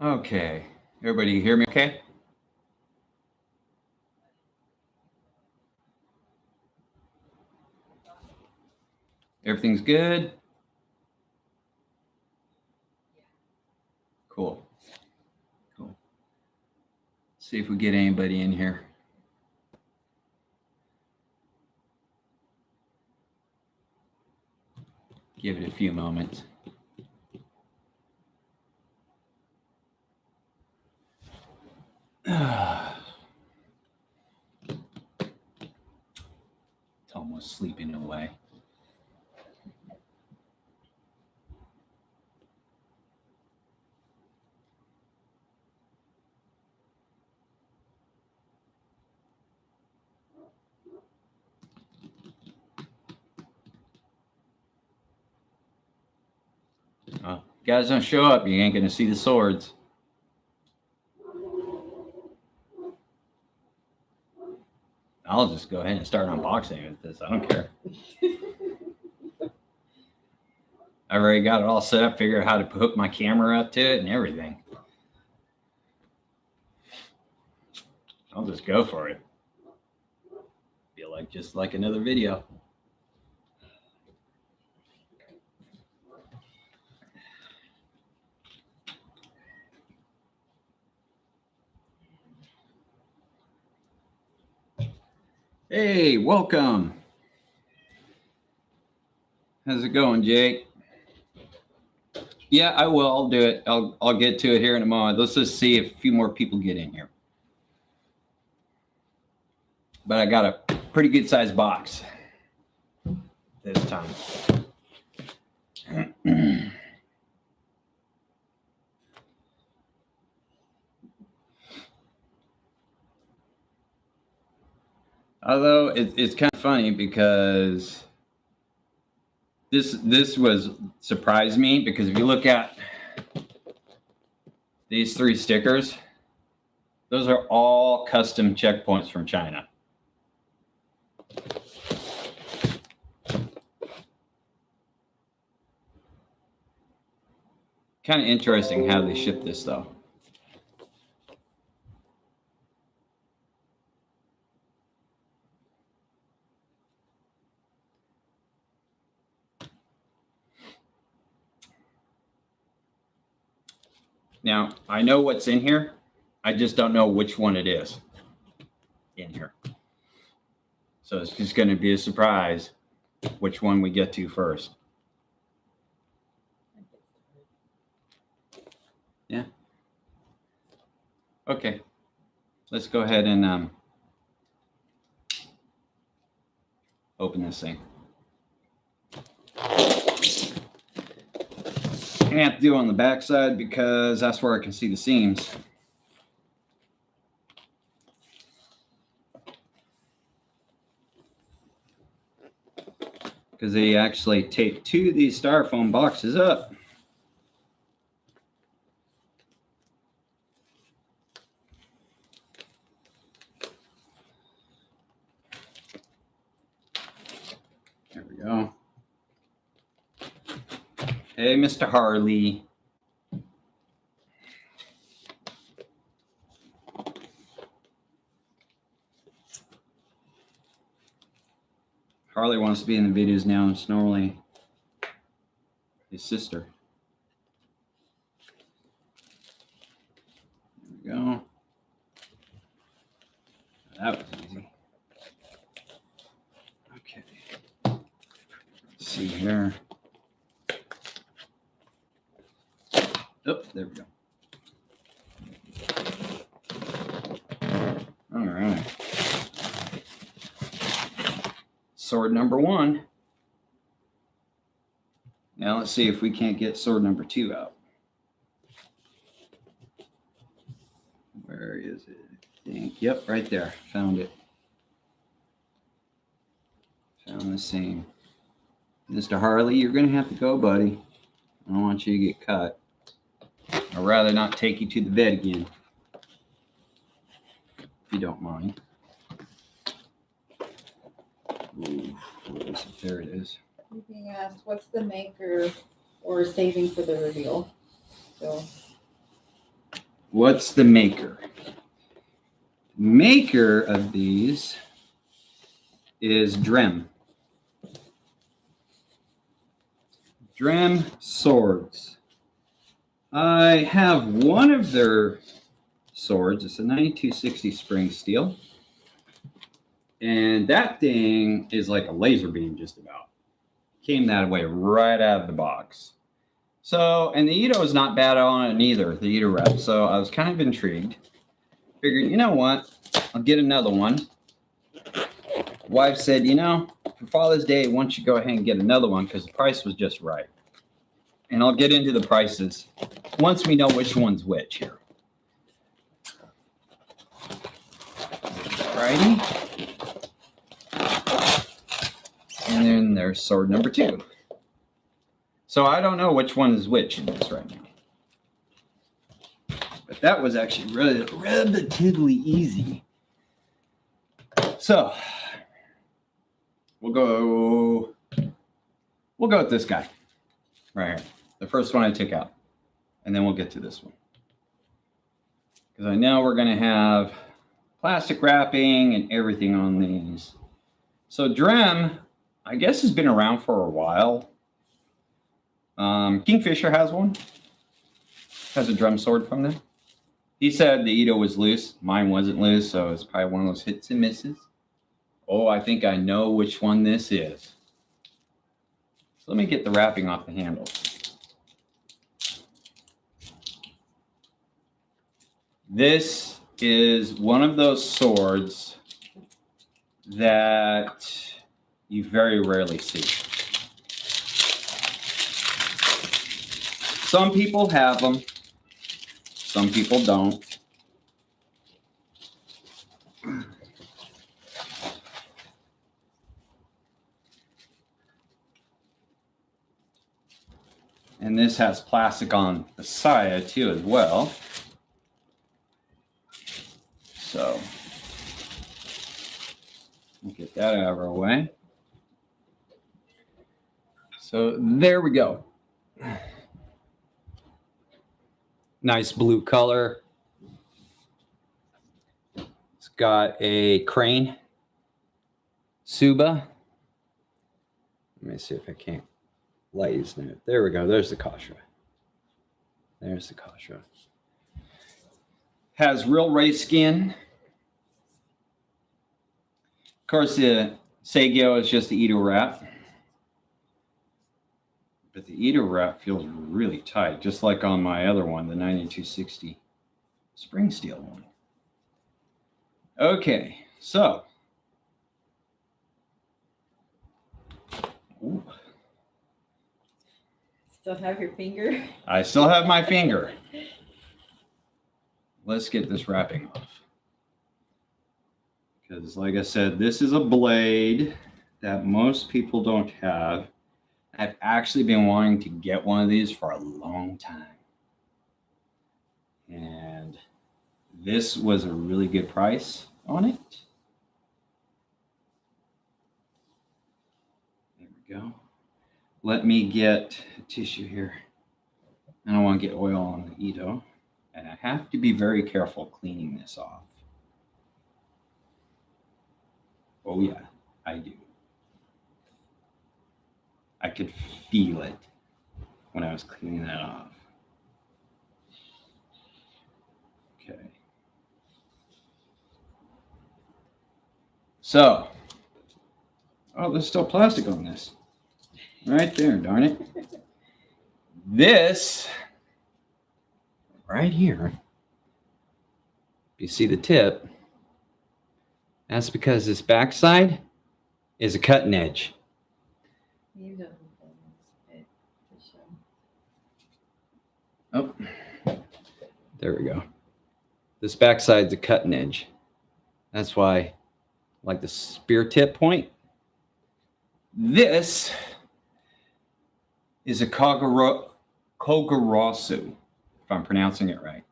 Okay. Everybody hear me okay? Everything's good? Cool. Cool. See if we get anybody in here. Give it a few moments. It's almost sleeping away. Oh, guys don't show up, you ain't gonna see the swords. I'll just go ahead and start unboxing with this. I don't care. I've already got it all set up, figured out how to hook my camera up to it and everything. I'll just go for it. Feel like just like another video. Hey, welcome. How's it going, Jake? Yeah, I will. I'll do it. I'll get to it here in a moment. Let's just see if a few more people get in here. But I got a pretty good sized box this time. Although it's kind of funny because this was surprised me, because if you look at these 3 stickers, those are all custom checkpoints from China. Kind of interesting how they ship this though. Now, I know what's in here. I just don't know which one it is in here. So it's just going to be a surprise which one we get to first. Yeah. Okay. Let's go ahead and open this thing. I'm gonna have to do it on the back side because that's where I can see the seams. Because they actually tape 2 of these styrofoam boxes up. There we go. Hey, Mr. Harley. Harley wants to be in the videos now, and it's normally his sister. There we go. That was easy. Okay. Let's see here. Oh, there we go. All right. Sword number 1. Now let's see if we can't get sword number 2 out. Where is it? I think. Yep, right there. Found it. Found the seam. Mr. Harley, you're going to have to go, buddy. I don't want you to get cut. I'd rather not take you to the bed again, if you don't mind. Ooh, where is it? There it is. You're being asked, what's the maker or saving for the reveal? So what's the maker? Maker of these is Drem. Drem swords. I have one of their swords. It's a 9260 spring steel. And that thing is like a laser beam just about. Came that way right out of the box. So, and the Ito is not bad on it either, the Ito wrap. So I was kind of intrigued. Figured, you know what? I'll get another one. Wife said, you know, for Father's Day, why don't you go ahead and get another one because the price was just right. And I'll get into the prices once we know which one's which here. Righty. And then there's sword number 2. So I don't know which one is which in this right now. But that was actually relatively easy. So we'll go with this guy right here. The first one I took out. And then we'll get to this one. Because I know we're going to have plastic wrapping and everything on these. So Drem, I guess, has been around for a while. Kingfisher has one. Has a drum sword from them. He said the Ito was loose. Mine wasn't loose, so it's probably one of those hits and misses. Oh, I think I know which one this is. So let me get the wrapping off the handle. This is one of those swords that you very rarely see. Some people have them. Some people don't. And this has plastic on the side too as well. So we'll get that out of our way. So there we go. Nice blue color. It's got a crane. Suba. Let me see if I can't lighten it. There we go. There's the Kashra. There's the Kashra. Has real race skin. Of course, the Seigyo is just the Ito wrap. But the Ito wrap feels really tight, just like on my other one, the 9260 spring steel one. Okay, so. Ooh. Still have your finger? I still have my finger. Let's get this wrapping off. Because like I said, this is a blade that most people don't have. I've actually been wanting to get one of these for a long time. And this was a really good price on it. There we go. Let me get a tissue here. I don't want to get oil on the Ito. And I have to be very careful cleaning this off. Oh yeah, I do. I could feel it when I was cleaning that off. Okay. So, oh, there's still plastic on this. Right there, darn it. This, right here, you see the tip, that's because this backside is a cutting edge. Oh, there we go. This backside's a cutting edge. That's why, like the spear tip point. This is a Kogarasu, if I'm pronouncing it right,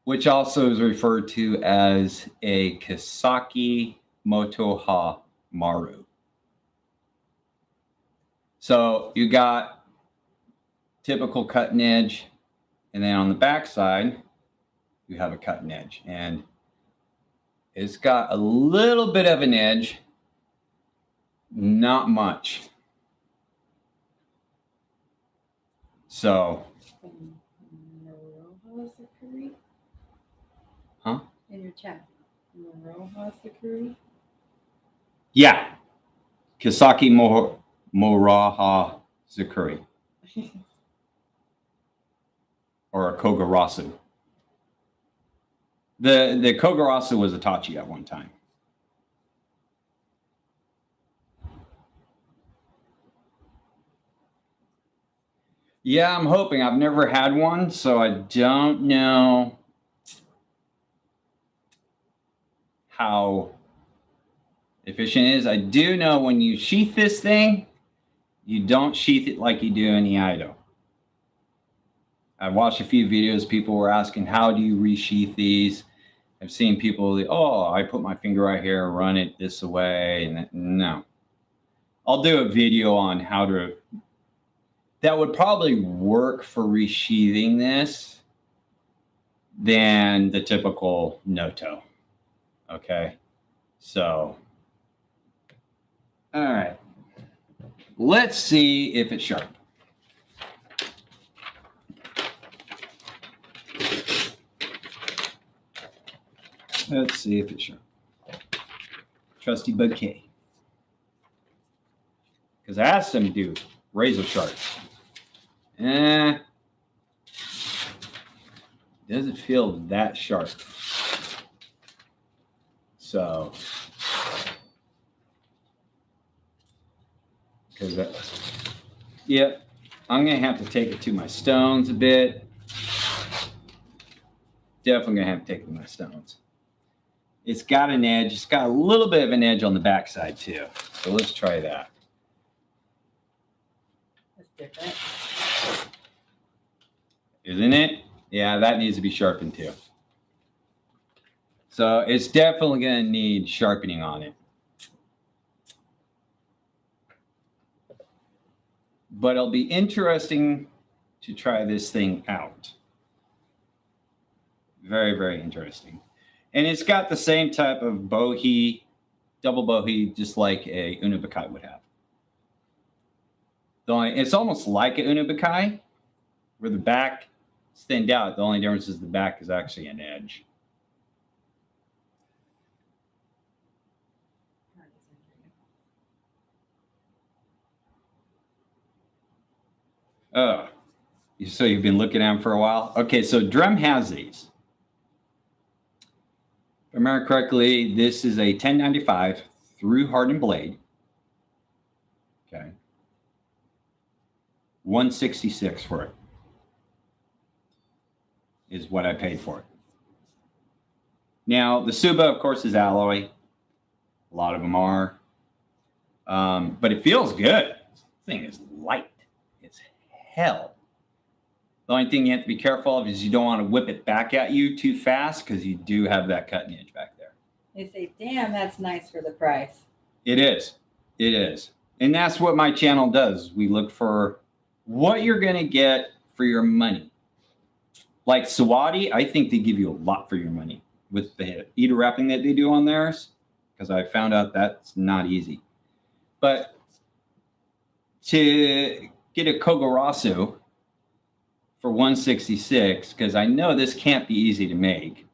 which also is referred to as a Kisaki Motoha Maru. So you got typical cutting edge, and then on the back side, to have a cutting edge. And it's got a little bit of an edge, not much. So, huh? In your chat, Moroha Sakuri? Yeah, Kisaki Moraha Zakuri. Or a Kogarasu. The Kogarasu was a Tachi at one time. Yeah, I'm hoping. I've never had one, so I don't know how efficient it is. I do know when you sheath this thing, you don't sheath it like you do in the Ido. I watched a few videos. People were asking, how do you resheath these? I've seen people, oh, I put my finger right here, run it this way. And no. I'll do a video on how to, that would probably work for resheathing this than the typical Noto. Okay. So, all right. Let's see if it's sharp. Let's see if it's sharp. Trusty Bud K. Because I asked him to do razor sharps. Doesn't feel that sharp. So, yep, I'm going to have to take it to my stones a bit. Definitely going to have to take it to my stones. It's got an edge. It's got a little bit of an edge on the backside too. So let's try that. That's different. Isn't it? Yeah, that needs to be sharpened too. So it's definitely going to need sharpening on it. But it'll be interesting to try this thing out. Very, very interesting. And it's got the same type of bohi, double bohi, just like a unubakai would have. It's almost like an unubakai, where the back is thinned out. The only difference is the back is actually an edge. Oh, so you've been looking at them for a while? Okay, so Drum has these. If I remember correctly, this is a 1095 through hardened blade. Okay. 166 for it is what I paid for it. Now, the Suba, of course, is alloy. A lot of them are. But it feels good. This thing is light. It's hell. The only thing you have to be careful of is you don't want to whip it back at you too fast because you do have that cutting edge back there. They say, damn, that's nice for the price. It is. It is. And that's what my channel does. We look for what you're going to get for your money. Like Sawadi, I think they give you a lot for your money with the Ida wrapping that they do on theirs, because I found out that's not easy. But to get a Kogarasu for 166, because I know this can't be easy to make.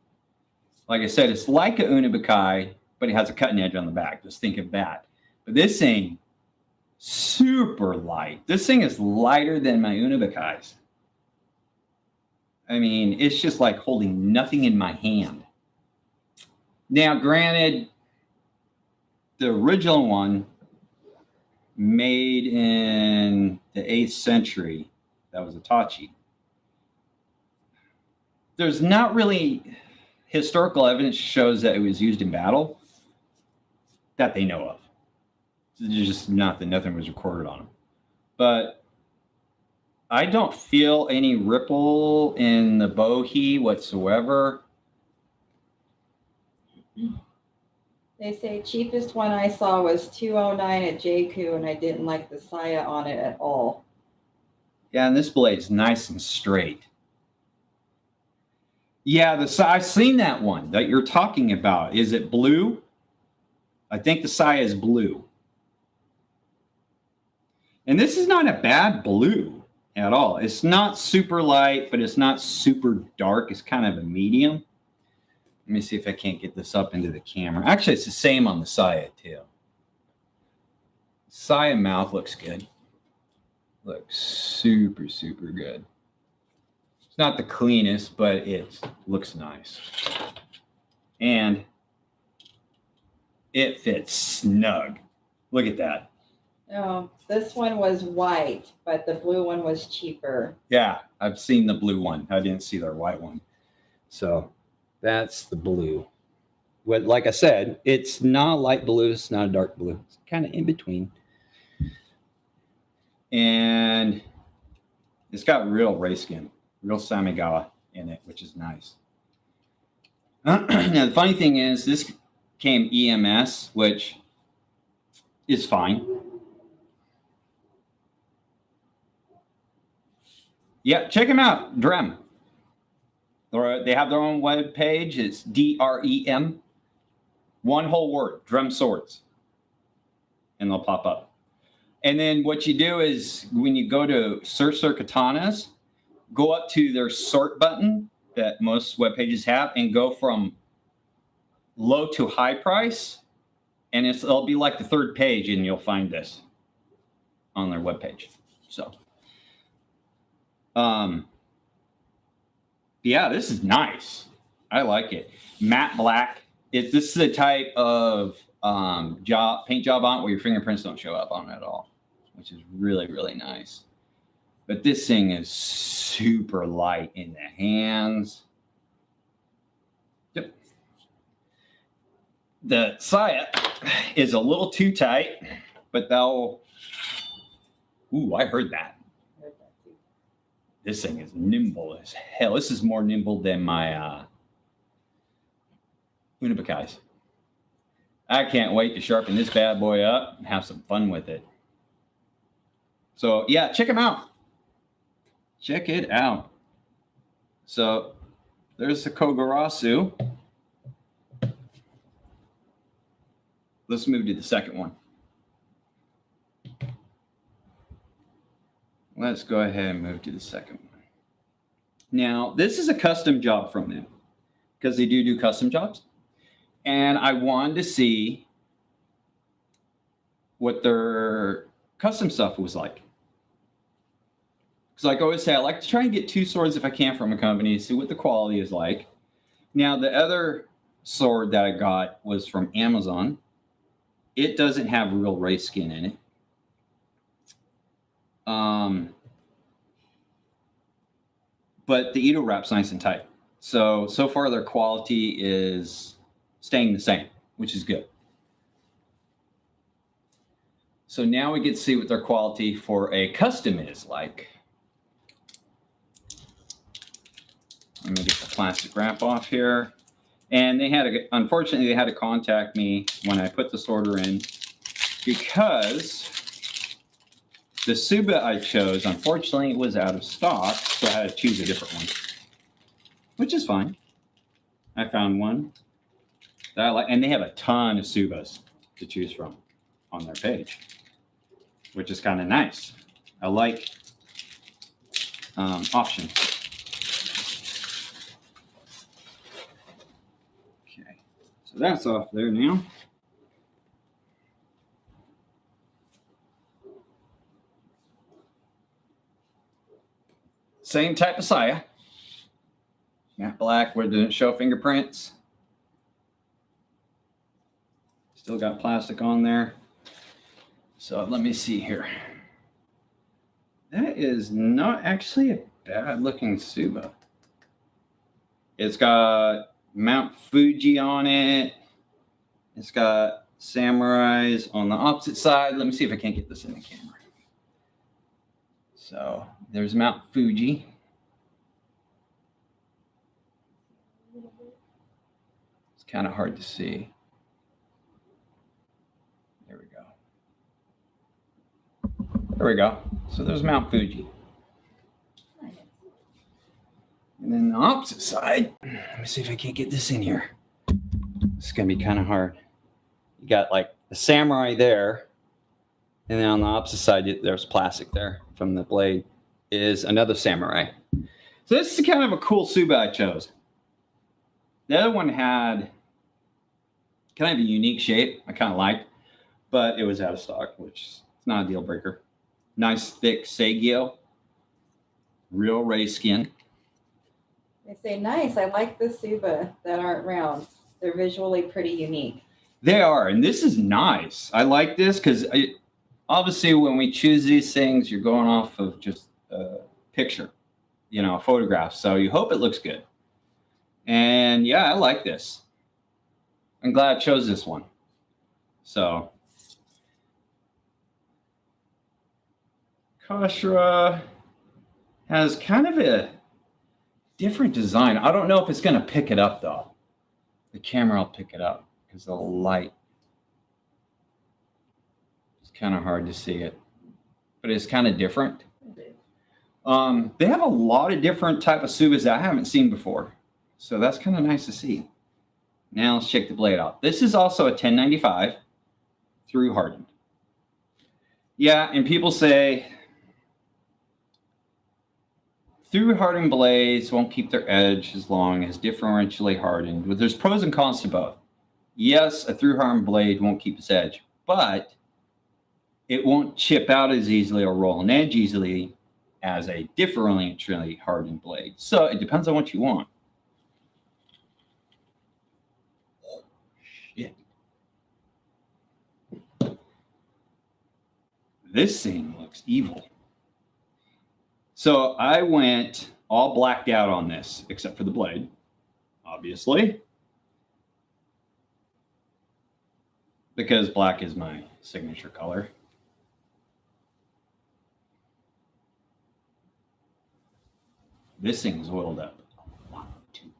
Like I said, it's like a unubakai, but it has a cutting edge on the back. Just think of that. But this thing, super light. This thing is lighter than my unubakais. I mean, it's just like holding nothing in my hand. Now, granted, the original one made in the 8th century, that was a Tachi. There's not really historical evidence shows that it was used in battle that they know of. There's just nothing was recorded on them. But I don't feel any ripple in the bohi whatsoever. They say cheapest one I saw was $209 at JQ, and I didn't like the saya on it at all. Yeah, and this blade's nice and straight. Yeah, I've seen that one that you're talking about. Is it blue? I think the Saya is blue. And this is not a bad blue at all. It's not super light, but it's not super dark. It's kind of a medium. Let me see if I can't get this up into the camera. Actually, it's the same on the Saya too. Saya mouth looks good. Looks super, super good. It's not the cleanest, but it looks nice. And it fits snug. Look at that. Oh, this one was white, but the blue one was cheaper. Yeah, I've seen the blue one. I didn't see their white one. So that's the blue. What, like I said, it's not a light blue. It's not a dark blue. It's kind of in between. And it's got real ray skin, real Samigawa in it, which is nice. Now, the funny thing is, this came EMS, which is fine. Yeah, check them out, Drem. They have their own web page. It's DREM. One whole word, Drem Swords. And they'll pop up. And then what you do is when you go to search their katanas, go up to their sort button that most web pages have and go from low to high price. And it'll be like the third page and you'll find this on their web page. So, yeah, this is nice. I like it. Matte black. This is the type of paint job on it where your fingerprints don't show up on it at all, which is really, really nice. But this thing is super light in the hands. Yep. The Saya is a little too tight, but they'll... Ooh, I heard that. This thing is nimble as hell. This is more nimble than my Unibakais. I can't wait to sharpen this bad boy up and have some fun with it. So yeah, check them out. Check it out. So there's the Kogarasu. Let's move to the second one. Let's go ahead and move to the second one. Now, this is a custom job from them because they do custom jobs. And I wanted to see what their custom stuff was like. Because like I always say, I like to try and get 2 swords if I can from a company, see what the quality is like. Now, the other sword that I got was from Amazon. It doesn't have real ray skin in it. But the Ito wrap's nice and tight. So far their quality is staying the same, which is good. So now we get to see what their quality for a custom is like. Let me get the plastic wrap off here. And unfortunately, they had to contact me when I put this order in because the Suba I chose, unfortunately, it was out of stock, so I had to choose a different one, which is fine. I found one that I like, and they have a ton of Subas to choose from on their page, which is kind of nice. I like options. Okay, so that's off there now. Same type of Saya. Matte black where it didn't show fingerprints. Still got plastic on there. So let me see here. That is not actually a bad looking Suba. It's got Mount Fuji on it. It's got samurais on the opposite side. Let me see if I can't get this in the camera. So there's Mount Fuji. It's kind of hard to see. There we go. There we go. So there's Mount Fuji. And then the opposite side, let me see if I can't get this in here. It's going to be kind of hard. You got like the samurai there. And then on the opposite side, there's plastic there from the blade, is another samurai. So this is kind of a cool Suba I chose. The other one had kind of a unique shape I kind of liked, but it was out of stock, which is not a deal breaker. Nice thick Seigyo, real ray skin. They say, nice. I like the Suba that aren't round. They're visually pretty unique. They are, and this is nice. I like this because obviously when we choose these things, you're going off of just a picture, a photograph. So you hope it looks good. And yeah, I like this. I'm glad I chose this one. So Kashra has kind of a different design. I don't know if it's going to pick it up though. The camera will pick it up because the light. It's kind of hard to see it, but it's kind of different. They have a lot of different type of Subas that I haven't seen before. So that's kind of nice to see. Now let's check the blade out. This is also a 1095 through hardened. Yeah, and people say through hardened blades won't keep their edge as long as differentially hardened. But there's pros and cons to both. Yes, a through hardened blade won't keep its edge, but it won't chip out as easily or roll an edge easily as a differentially hardened blade. So it depends on what you want. Oh, shit. This thing looks evil. So I went all blacked out on this, except for the blade, obviously, because black is my signature color. This thing's oiled up a lot too.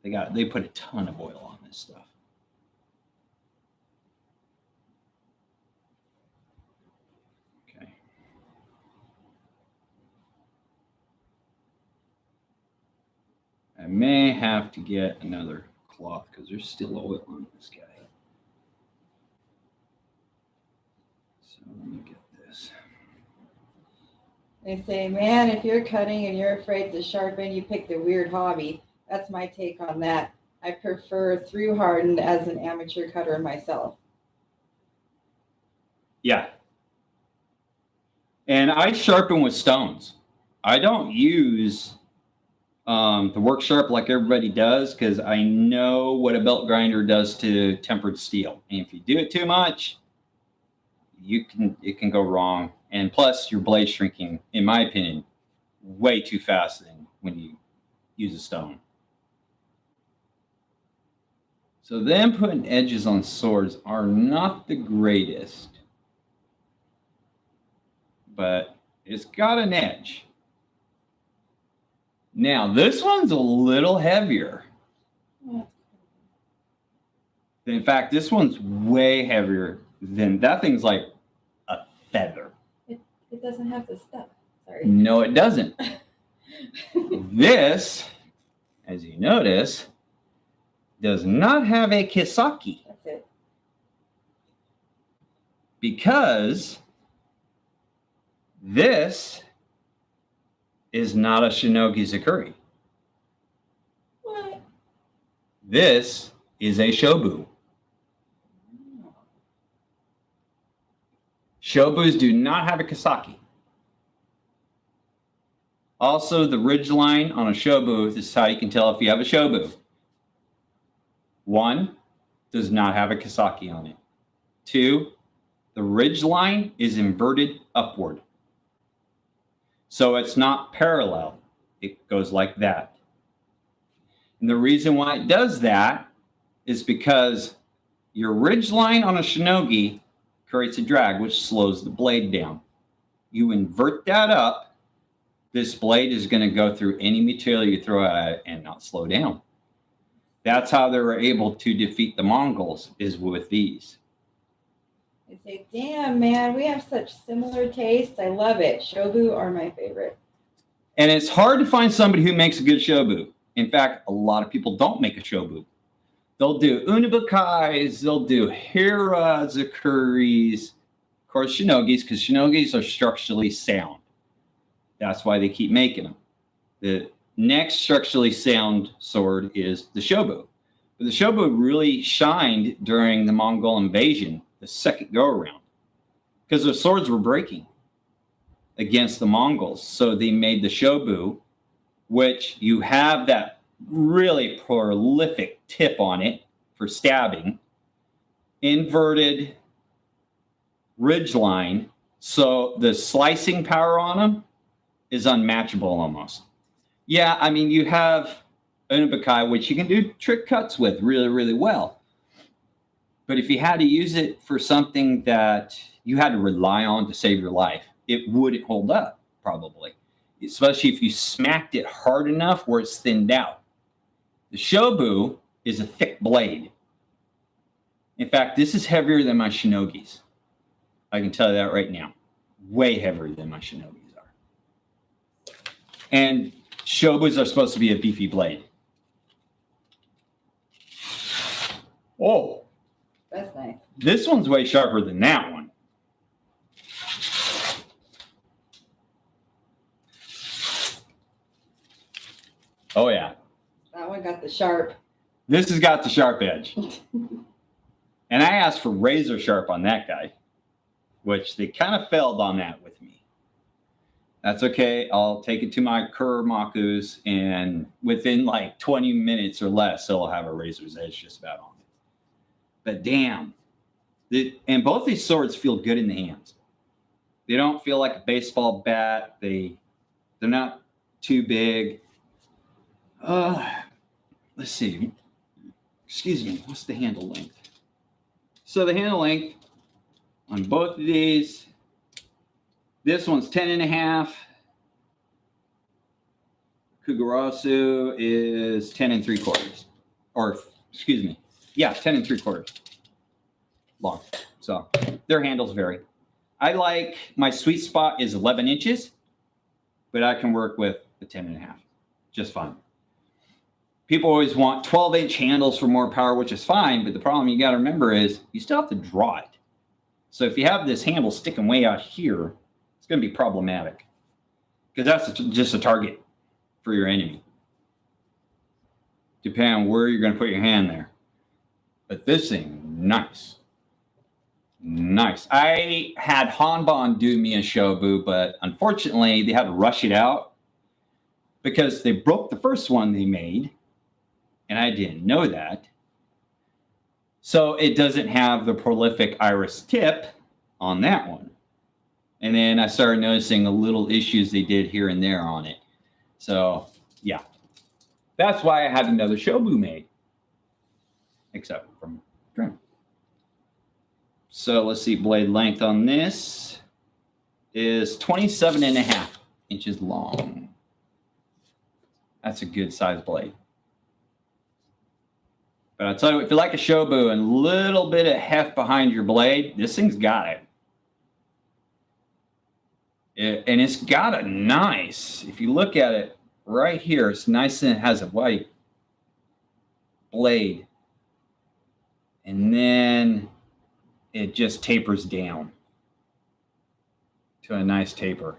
They put a ton of oil on this stuff. Okay. I may have to get another cloth because there's still oil on this guy. So let me get this. They say, man, if you're cutting and you're afraid to sharpen, you picked a weird hobby. That's my take on that. I prefer through hardened as an amateur cutter myself. Yeah. And I sharpen with stones. I don't use the work sharp like everybody does because I know what a belt grinder does to tempered steel. And if you do it too much, it can go wrong. And plus, your blade shrinking, in my opinion, way too fast than when you use a stone. So them putting edges on swords are not the greatest. But it's got an edge. Now, this one's a little heavier. In fact, this one's way heavier than that thing's like a feather. It doesn't have the stuff. Sorry. No, it doesn't. This, as you notice, does not have a kisaki. That's it. Because this is not a Shinogi Zakuri. What? This is a Shobu. Shobus do not have a Kisaki. Also, the ridge line on a Shobu, this is how you can tell if you have a Shobu. 1, does not have a Kisaki on it. 2, the ridge line is inverted upward. So it's not parallel. It goes like that. And the reason why it does that is because your ridge line on a Shinogi creates a drag, which slows the blade down. You invert that up, this blade is going to go through any material you throw at it and not slow down. That's how they were able to defeat the Mongols, is with these. They say, damn, man, we have such similar tastes. I love it. Shobu are my favorite. And it's hard to find somebody who makes a good shobu. In fact, a lot of people don't make a shobu. They'll do unibukais, they'll do hirazukuris, of course shinogis, because shinogis are structurally sound. That's why they keep making them. The next structurally sound sword is the shobu. But the shobu really shined during the Mongol invasion, the second go-around, because their swords were breaking against the Mongols. So they made the shobu, which you have that really prolific tip on it for stabbing, inverted ridge line, so the slicing power on them is unmatchable almost. Yeah, I mean, you have Unabukai, which you can do trick cuts with really, really well. But if you had to use it for something that you had to rely on to save your life, it wouldn't hold up, probably. Especially if you smacked it hard enough where it's thinned out. The shobu is a thick blade. In fact, this is heavier than my shinogis. I can tell you that right now. Way heavier than my shinogis are. And shobus are supposed to be a beefy blade. Oh. That's nice. This one's way sharper than that one. Oh, yeah. That one got the sharp. This has got the sharp edge. And I asked for razor sharp on that guy, which they kind of failed on that with me. That's okay. I'll take it to my Kuramakus, and within like 20 minutes or less, it'll have a razor's edge just about on it. But damn. And both these swords feel good in the hands. They don't feel like a baseball bat. They're not too big. Let's see. Excuse me. What's the handle length? So the handle length on both of these, this one's 10.5. Kugurasu is 10 3/4. Or, excuse me. Yeah, 10 3/4 long. So their handles vary. I like, my sweet spot is 11 inches, but I can work with the 10.5 just fine. People always want 12-inch handles for more power, which is fine, but the problem you got to remember is you still have to draw it. So if you have this handle sticking way out here, it's going to be problematic because that's just a target for your enemy, depending on where you're going to put your hand there. But this thing, nice. Nice. I had Hanban do me a shobu, but unfortunately they had to rush it out because they broke the first one they made. And I didn't know that. So it doesn't have the prolific iris tip on that one. And then I started noticing the little issues they did here and there on it. So, yeah. That's why I had another shobu made. Except from trim. So let's see, blade length on this is 27.5 inches long. That's a good size blade. But I'll tell you, if you like a shobu and a little bit of heft behind your blade, this thing's got it. And it's got a nice, if you look at it right here, it's nice and it has a white blade. And then it just tapers down to a nice taper.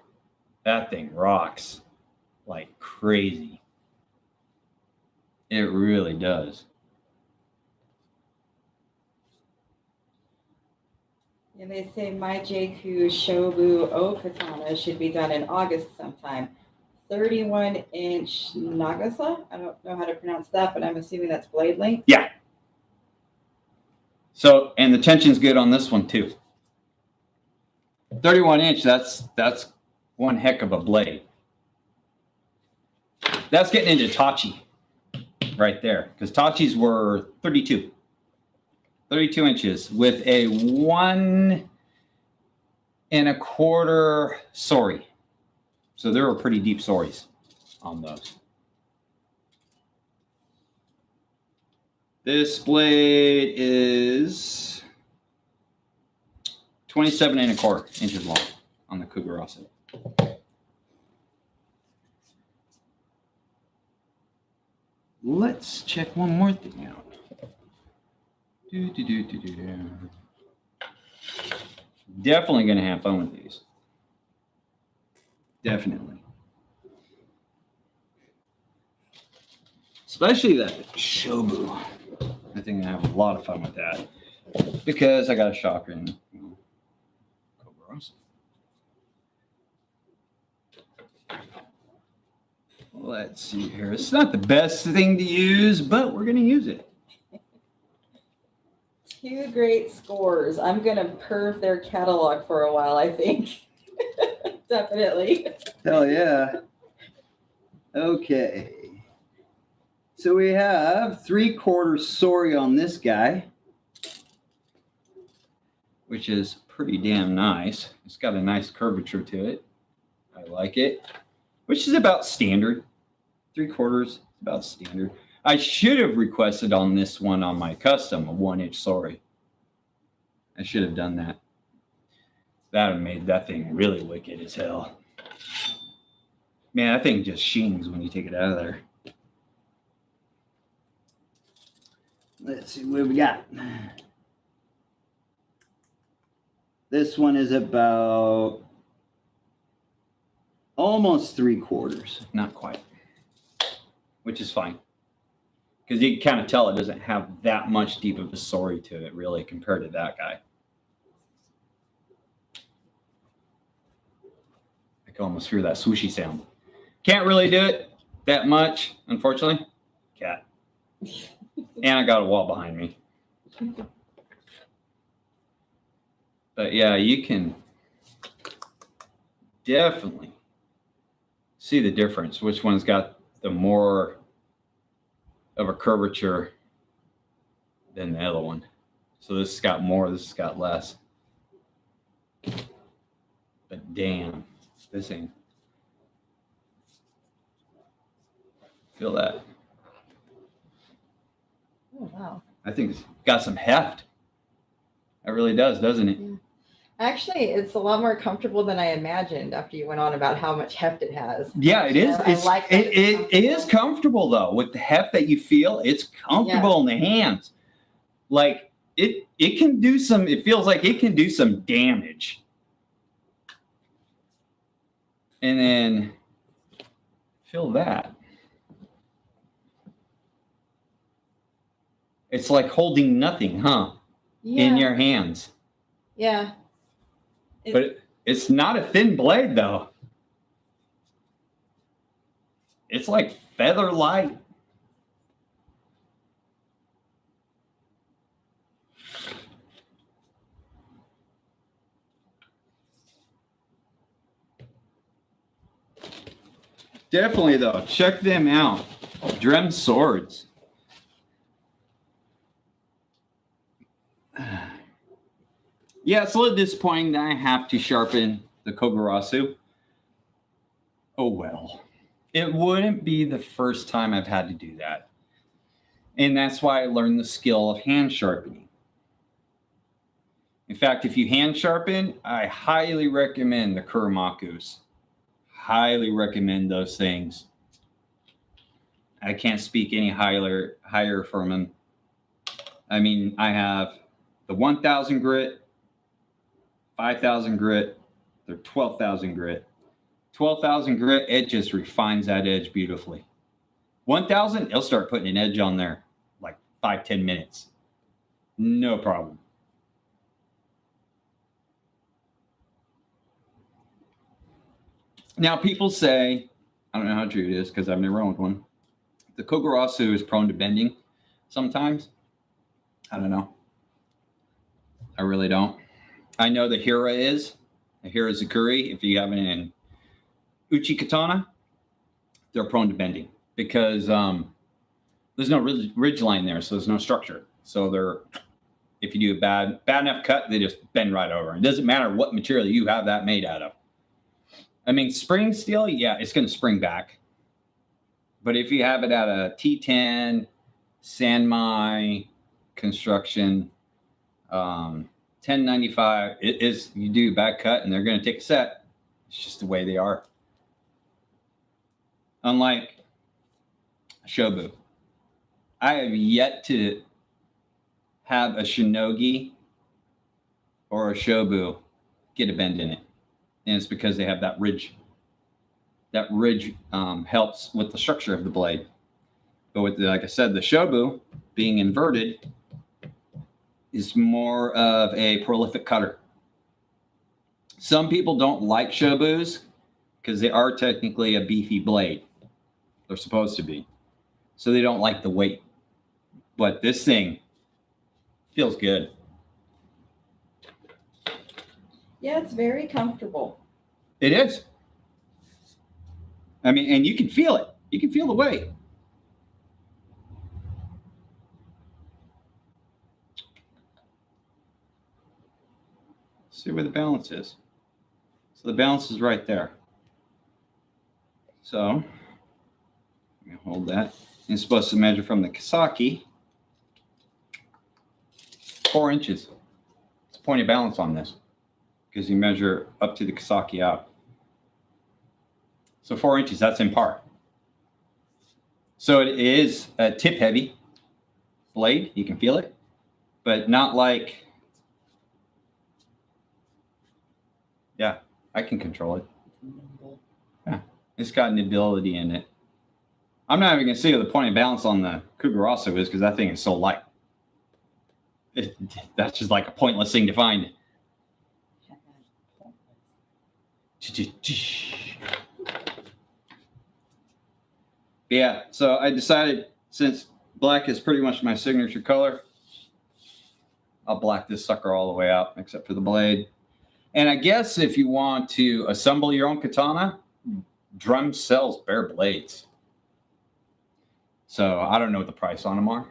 That thing rocks like crazy. It really does. And they say my Jeiku Shobu O Katana should be done in August sometime. 31-inch Nagasa? I don't know how to pronounce that, but I'm assuming that's blade length. Yeah. So, and the tension's good on this one too. 31-inch, that's one heck of a blade. That's getting into Tachi right there, because Tachis were 32 inches with a 1 1/4 sori. So there were pretty deep soris on those. This blade is 27 1/4 inches long on the Kugurasu. let's check one more thing out. Definitely going to have fun with these. Definitely. Especially that Shobu. I think I have a lot of fun with that. Because I got a shocker in Kobayashi. Let's see here. It's not the best thing to use, but we're going to use it. 2 great scores. I'm going to perv their catalog for a while, I think. Definitely. Hell yeah. Okay. So we have 3/4 Sori on this guy, which is pretty damn nice. It's got a nice curvature to it. I like it, which is about standard. 3/4 is about standard. I should have requested on this one on my custom a 1-inch Sori. I should have done that. That would have made that thing really wicked as hell. Man, that thing just sheens when you take it out of there. Let's see what we got. This one is about almost 3/4, not quite, which is fine. Because you can kind of tell it doesn't have that much deep of a Sori to it, really, compared to that guy. I can almost hear that swooshy sound. Can't really do it that much, unfortunately. Cat. And I got a wall behind me. But yeah, you can definitely see the difference. Which one's got the more of a curvature than the other one. So this has got more, this has got less. But damn, this thing. Feel that. Oh, wow. I think it's got some heft. It really does, doesn't it? Yeah. Actually, it's a lot more comfortable than I imagined after you went on about how much heft it has. Yeah, it is. I like that it is comfortable though. With the heft that you feel, it's comfortable in the hands. Like it can do some, it feels like it can do some damage. And then feel that. It's like holding nothing, huh? Yeah. In your hands. Yeah. But it's not a thin blade, though. It's like feather light. Definitely, though. Check them out. Drem Swords. Yeah, it's a little disappointing that I have to sharpen the Kogarasu. Oh well. It wouldn't be the first time I've had to do that. And that's why I learned the skill of hand sharpening. In fact, if you hand sharpen, I highly recommend the Kuramakus. Highly recommend those things. I can't speak any higher from them. I mean, I have the 1000 grit, 5000 grit, they're 12,000 grit. 12,000 grit, it just refines that edge beautifully. 1000, it'll start putting an edge on there like 5-10 minutes. No problem. Now, people say, I don't know how true it is because I've never owned one. The Kogarasu is prone to bending sometimes. I don't know. I really don't. I know the Hira is. The Hira Zakuri, if you have it in Uchi Katana, they're prone to bending because there's no ridge line there, so there's no structure. So they're, if you do a bad enough cut, they just bend right over. It doesn't matter what material you have that made out of. I mean, spring steel, yeah, it's going to spring back. But if you have it at a T10, Sanmai construction, 1095, it is, you do back cut and they're going to take a set. It's just the way they are. Unlike Shobu. I have yet to have a Shinogi or a Shobu get a bend in it. And it's because they have that ridge. That ridge helps with the structure of the blade. But with, like I said, the Shobu being inverted is more of a prolific cutter. Some people don't like Shobus because they are technically a beefy blade. They're supposed to be. So they don't like the weight. But this thing feels good. Yeah, it's very comfortable. It is. I mean, and you can feel it. You can feel the weight. See where the balance is. So the balance is right there. So let me hold that. You're supposed to measure from the Kasaki 4 inches. It's a point of balance on this because you measure up to the Kasaki out. So 4 inches, that's in par. So it is a tip heavy blade. You can feel it, but not like, yeah, I can control it. Yeah, it's got nobility in it. I'm not even going to see what the point of balance on the Kugurasu is because that thing is so light. That's just like a pointless thing to find. Yeah, so I decided since black is pretty much my signature color, I'll black this sucker all the way out except for the blade. And I guess if you want to assemble your own katana, Drum sells bare blades. So I don't know what the price on them are.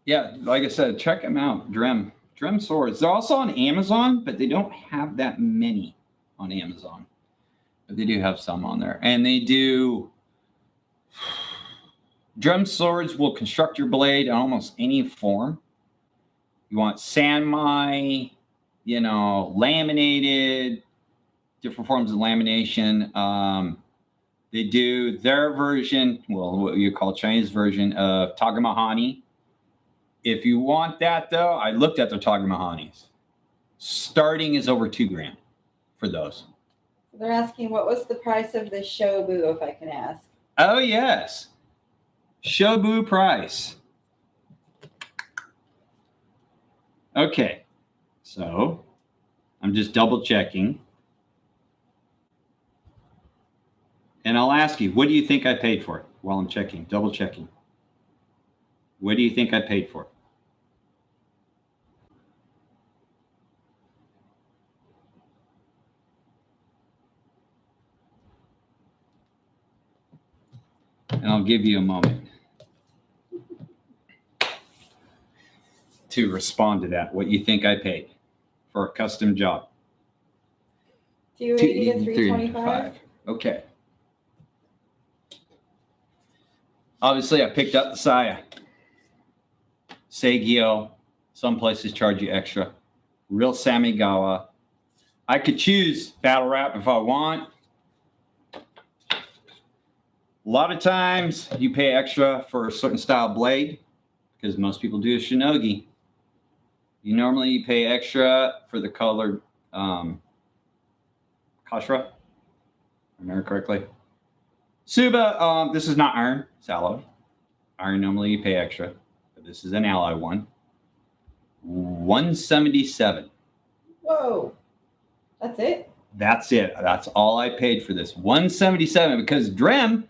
Yeah, like I said, check them out, Drum swords. They're also on Amazon, but they don't have that many on Amazon. But they do have some on there. And they do... Drum swords will construct your blade in almost any form. You want sanmai, you know, laminated, different forms of lamination. They do their version, well, what you call Chinese version of tagamahani. If you want that, though, I looked at their tagamahanis. Starting is over $2,000 for those. They're asking, what was the price of the Shobu, if I can ask? Oh, yes. Shobu price. Okay. So I'm just double checking. And I'll ask you, what do you think I paid for it while I'm checking, double checking? What do you think I paid for it? And I'll give you a moment to respond to that. What you think I paid for a custom job? $280 to $325. Okay. Obviously, I picked up the saya. Seigyo. Some places charge you extra. Real Samigawa. I could choose battle wrap if I want. A lot of times you pay extra for a certain style blade because most people do a shinogi. You normally pay extra for the colored kashra. If I remember correctly. Suba, this is not iron, it's alloy. Iron normally you pay extra, but this is an alloy one. $177. Whoa, that's it? That's it. That's all I paid for this. $177 because Drem,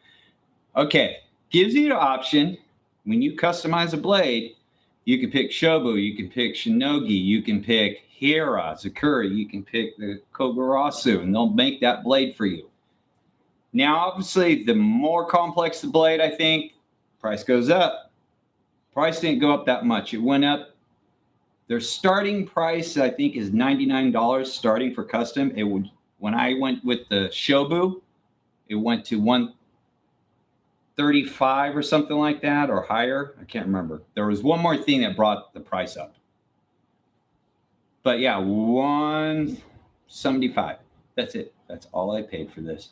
okay, gives you the option when you customize a blade, you can pick Shobu, you can pick Shinogi, you can pick Hira, Zakura, you can pick the Kogurasu, and they'll make that blade for you. Now, obviously, the more complex the blade, I think, price goes up. Price didn't go up that much. It went up. Their starting price, I think, is $99 starting for custom. It would, when I went with the Shobu, it went to $135 or something like that, or higher. I can't remember. There was one more thing that brought the price up. But yeah, $175. That's it. That's all I paid for this.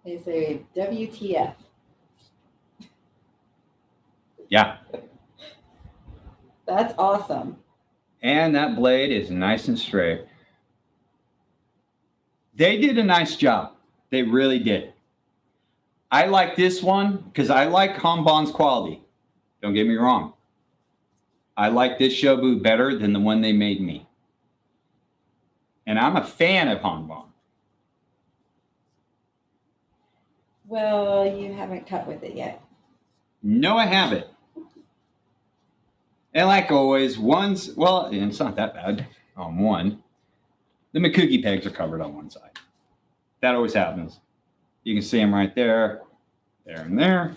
They say WTF. Yeah. That's awesome. And that blade is nice and straight. They did a nice job. They really did. I like this one because I like Hanban's quality. Don't get me wrong. I like this Shobu better than the one they made me. And I'm a fan of Hanban. Well, you haven't cut with it yet. No, I haven't. And like always, well, it's not that bad on one. The Mikugi pegs are covered on one side. That always happens. You can see them right there, there, and there.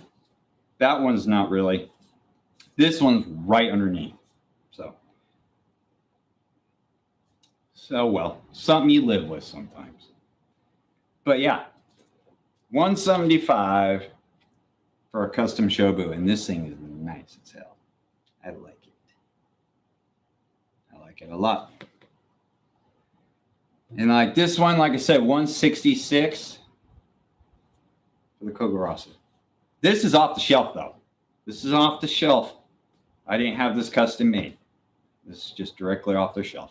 That one's not really. This one's right underneath. So well, something you live with sometimes. But yeah, $175 for a custom Shobu, and this thing is nice as hell. I like it. I like it a lot. And like this one, like I said, $166 for the Kogarasu. This is off the shelf though. This is off the shelf. I didn't have this custom made. This is just directly off their shelf.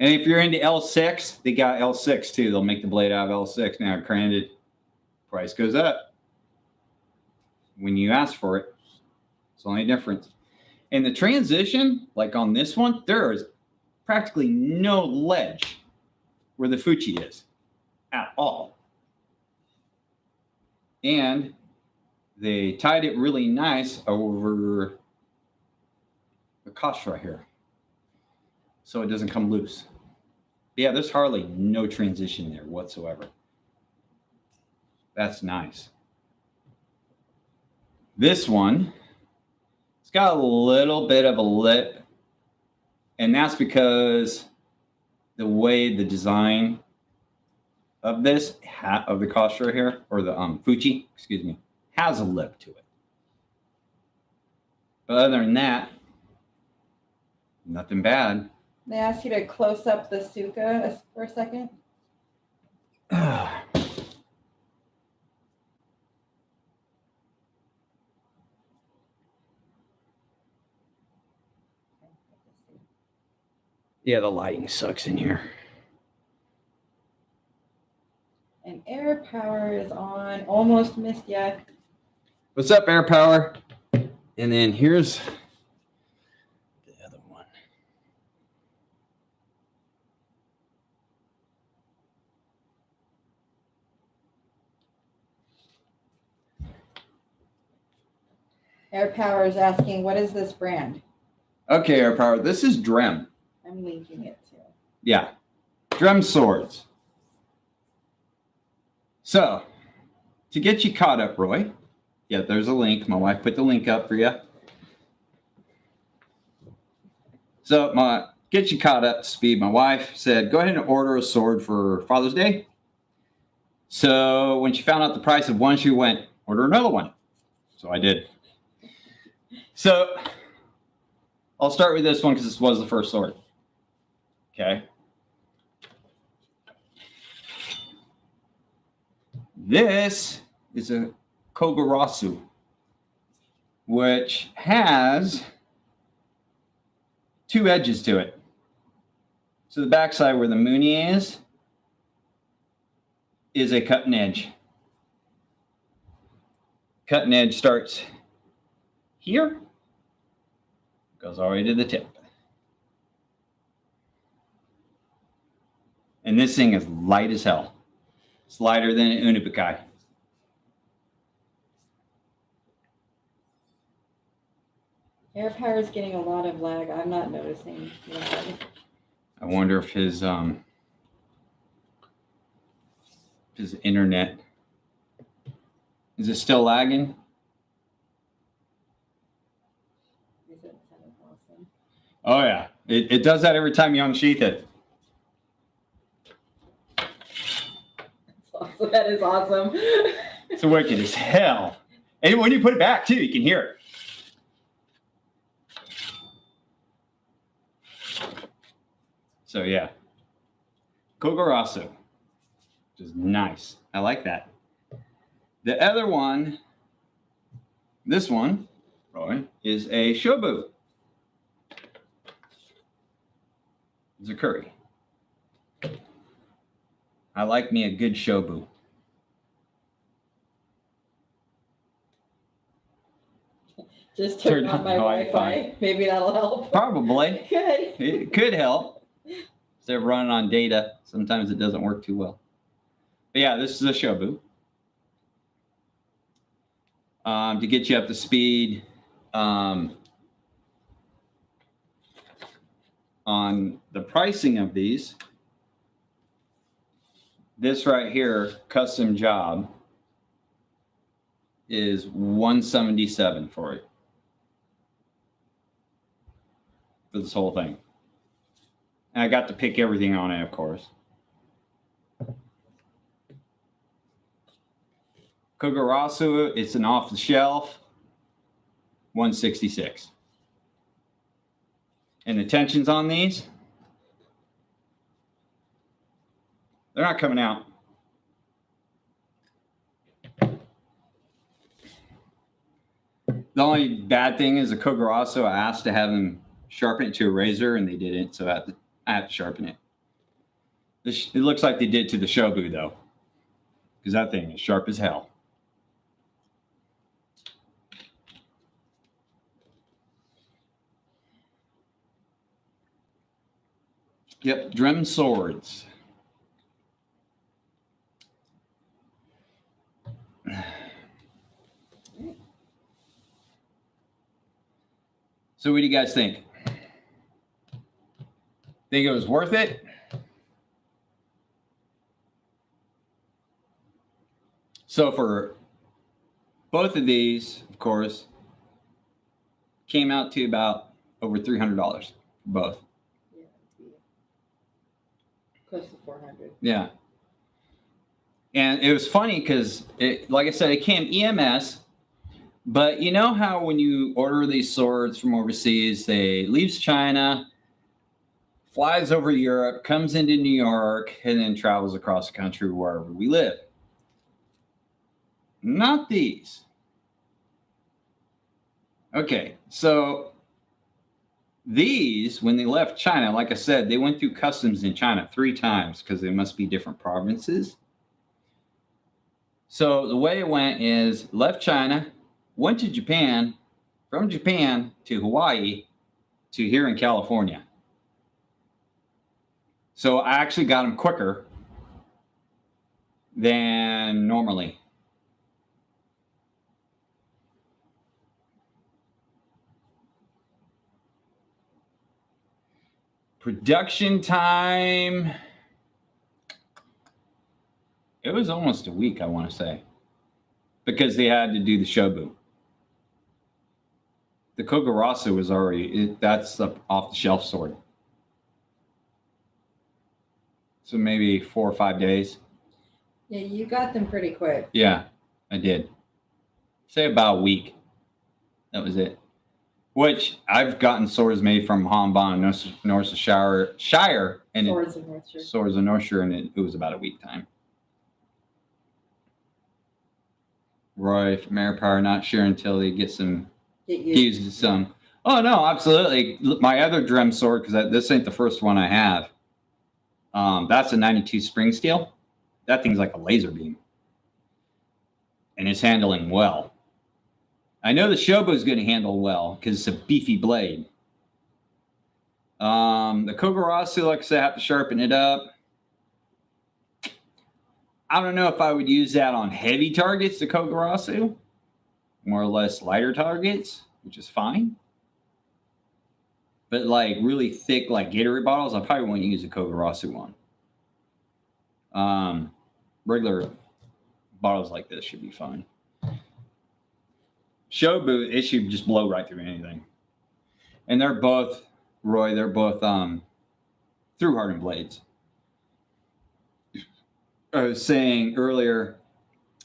And if you're into L6, they got L6 too. They'll make the blade out of L6. Now, granted, price goes up when you ask for it. It's the only difference. And the transition, like on this one, there is practically no ledge where the Fuji is at all. And they tied it really nice over the cuff right here, so it doesn't come loose. But yeah, there's hardly no transition there whatsoever. That's nice. This one, it's got a little bit of a lip, and that's because the way the design of this of the Kostra here, or the Fuji, excuse me, has a lip to it. But other than that, nothing bad. They ask you to close up the Suka for a second. Yeah, the lighting sucks in here. And air power is on. Almost missed ya. What's up, Air Power? And then here's the other one. Air power is asking, what is this brand? Okay, Air Power, this is Drem. I'm linking it to. Yeah, Drem swords. So, to get you caught up, Roy, yeah, there's a link. My wife put the link up for you. So, get you caught up to speed. My wife said, go ahead and order a sword for Father's Day. So, when she found out the price of one, she went, order another one. So, I did. So, I'll start with this one because this was the first sword. Okay. This is a Kogarasu, which has two edges to it. So the backside where the Muni is a cutting edge. Cutting edge starts here, goes all the way to the tip. And this thing is light as hell. It's lighter than an Unibukai. Air power is getting a lot of lag. I'm not noticing lag. I wonder if his internet, is it still lagging? Is it awesome? Oh yeah, it does that every time you unsheath it. Awesome. That is awesome. It's wicked as hell. And when you put it back too, you can hear it. So yeah, Kogarasu, which is nice. I like that. The other one, this one, Roy, is a shobu. It's a curry. I like me a good shobu. Just turn on my Wi-Fi. Maybe that'll help. Probably. Good. It could help. Instead of running on data, sometimes it doesn't work too well. But yeah, this is a shobu. To get you up to speed on the pricing of these, this right here, custom job, is $177 for it. For this whole thing. And I got to pick everything on it, of course. Kogarasu, it's an off the shelf, $166. And the tensions on these, they're not coming out. The only bad thing is the Kogarasu, I asked to have them sharpen it to a razor and they didn't, so I have to sharpen it. It looks like they did to the shobu though, because that thing is sharp as hell. Yep, Drem swords. So what do you guys think? Think it was worth it? So for both of these, of course, came out to about over $300 both. Yeah, close to 400. Yeah. And it was funny because, like I said, it came EMS. But you know how when you order these swords from overseas, they leaves China, flies over Europe, comes into New York, and then travels across the country wherever we live. Not these. Okay, so these, when they left China, like I said, they went through customs in China 3 times because they must be different provinces. So the way it went is left China, went to Japan, from Japan to Hawaii to here in California. So I actually got them quicker than normally. Production time, it was almost a week, I want to say, because they had to do the shobu. The Kogarasu was already, that's the off-the-shelf sword. So maybe 4 or 5 days. Yeah, you got them pretty quick. Yeah, I did. Say about a week. That was it. Which I've gotten swords made from Hanbon, Shire, and Swords of North Shore. Swords of North Shore, and it was about a week time. Roy from AirPower, not sure until he gets some used to some. Oh no, absolutely. My other Drem sword, because this ain't the first one I have. That's a 92 spring steel. That thing's like a laser beam, and it's handling well. I know the Shobu is going to handle well because it's a beefy blade. The Kogarasu, like I said, I have to sharpen it up. I don't know if I would use that on heavy targets, the Kogarasu. More or less lighter targets, which is fine. But like really thick, like Gatorade bottles, I probably wouldn't use a Kogarasu one. Regular bottles like this should be fine. Shobu, it should just blow right through anything. And they're both, Roy, they're both through hardened blades. I was saying earlier,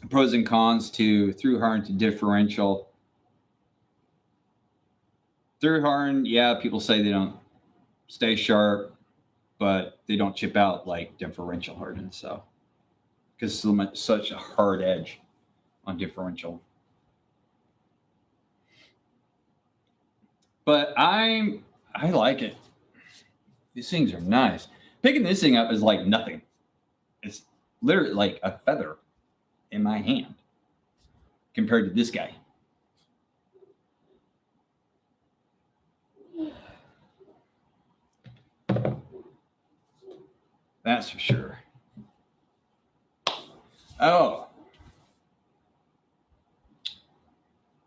pros and cons to through hardened to differential. Through hardened, yeah, people say they don't stay sharp. but they don't chip out like differential hardened. So, because such a hard edge on differential. But I like it. These things are nice. Picking this thing up is like nothing. It's literally like a feather in my hand compared to this guy. That's for sure. Oh.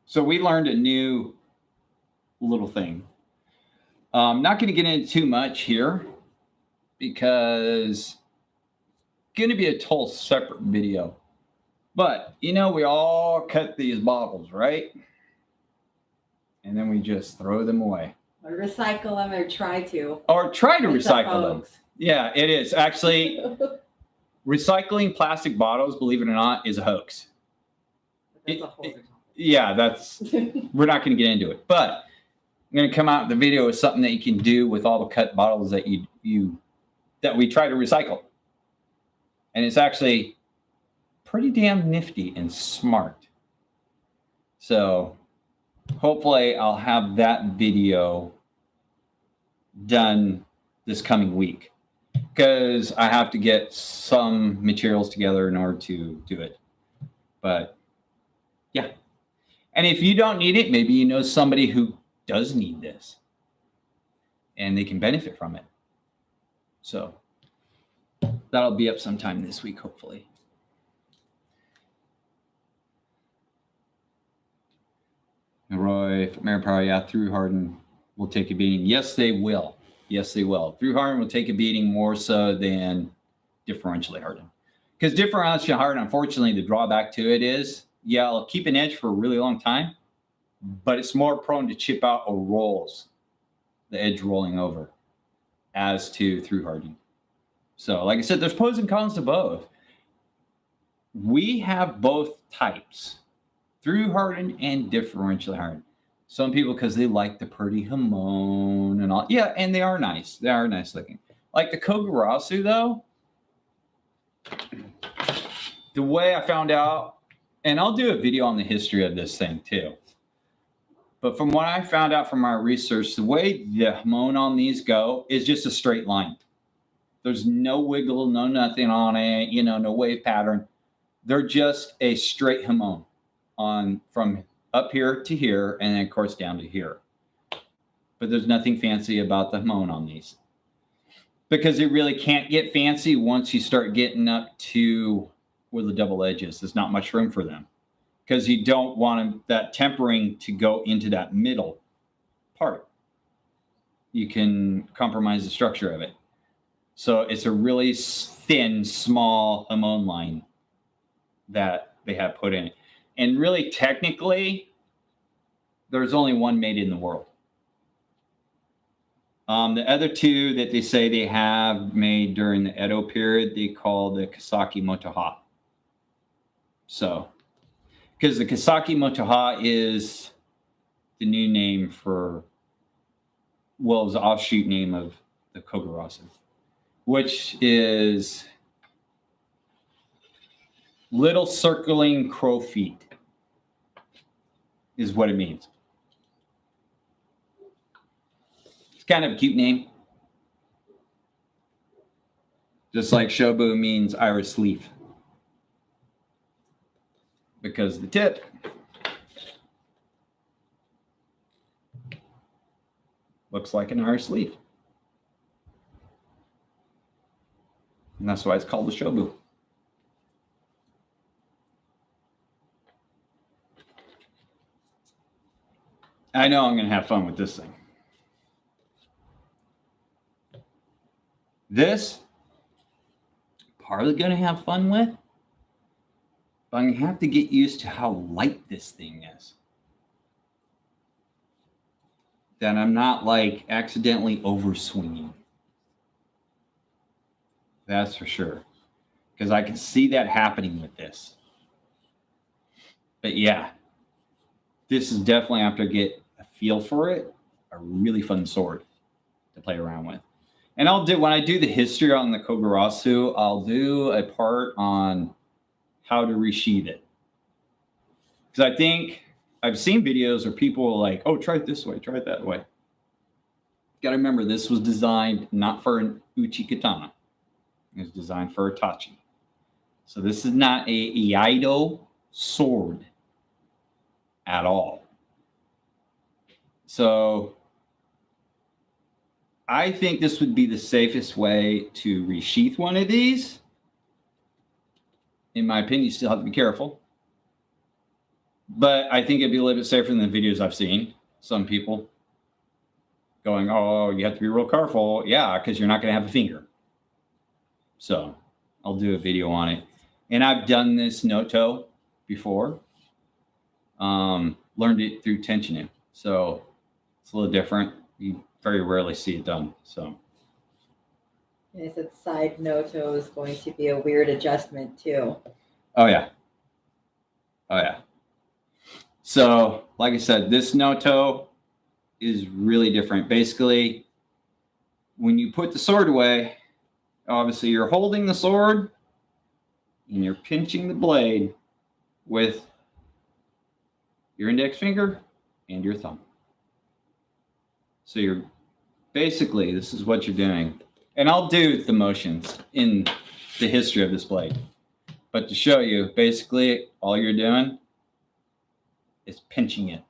So we learned a new little thing. Not going to get into too much here because going to be a total separate video. But, you know, we all cut these bottles, right? And then we just throw them away. Or recycle them or try to. Or try to recycle them. Yeah, it is. Actually, recycling plastic bottles, believe it or not, is a hoax. That's a whole different topic. Yeah, we're not going to get into it. But I'm going to come out with the video with something that you can do with all the cut bottles that that we try to recycle. And it's actually pretty damn nifty and smart. So hopefully I'll have that video done this coming week because I have to get some materials together in order to do it. But yeah. And if you don't need it, maybe you know somebody who does need this and they can benefit from it. So that'll be up sometime this week, hopefully. And Roy, Mary Power, yeah, through harden will take a beating. Yes, they will. Yes, they will. Through harden will take a beating more so than differentially hardened. Because differentially hardened, unfortunately, the drawback to it is, yeah, it'll keep an edge for a really long time, but it's more prone to chip out or rolls, the edge rolling over, as to through hardening. So, like I said, there's pros and cons to both. We have both types, through hardened and differentially hardened. Some people, because they like the pretty hamon and all. Yeah, and they are nice. They are nice looking. Like the Kogarasu, though, the way I found out, and I'll do a video on the history of this thing too. But from what I found out from my research, the way the hamon on these go is just a straight line. There's no wiggle, no nothing on it, you know, no wave pattern. They're just a straight hamon on from up here to here, and then of course down to here. But there's nothing fancy about the hamon on these. Because it really can't get fancy once you start getting up to where the double edge is. There's not much room for them. Because you don't want that tempering to go into that middle part. You can compromise the structure of it. So it's a really thin, small hamon line that they have put in. And really, technically, there's only one made in the world. The other two that they say they have made during the Edo period, they call the Kasaki Motoha. So, because the Kasaki Motoha is the new name for, well, it was the offshoot name of the Kogarasu, which is little circling crow feet, is what it means. It's kind of a cute name. Just like Shobu means iris leaf. Because the tip looks like an iris leaf. And that's why it's called the Shobu. I know I'm going to have fun with this thing. This, partly going to have fun with, but I'm going to have to get used to how light this thing is. That I'm not like accidentally overswinging. That's for sure. Because I can see that happening with this. But yeah, this is definitely, after I get a feel for it, a really fun sword to play around with. And when I do the history on the Kogarasu, I'll do a part on how to resheath it. Because I think I've seen videos where people are like, oh, try it this way, try it that way. Got to remember, this was designed not for an uchi katana. It was designed for a tachi. So this is not a iaido sword at all. So I think this would be the safest way to resheath one of these. In my opinion, you still have to be careful. But I think it'd be a little bit safer than the videos I've seen. Some people going, oh, you have to be real careful. Yeah, because you're not going to have a finger. So I'll do a video on it. And I've done this noto before. Learned it through Tenshinu. So it's a little different. You very rarely see it done. So. And I said side noto is going to be a weird adjustment too. Oh, yeah. Oh, yeah. So, like I said, this noto is really different. Basically, when you put the sword away, obviously you're holding the sword and you're pinching the blade with your index finger and your thumb. So you're basically, this is what you're doing. And I'll do the motions in the history of this blade. But to show you, basically, all you're doing is pinching it.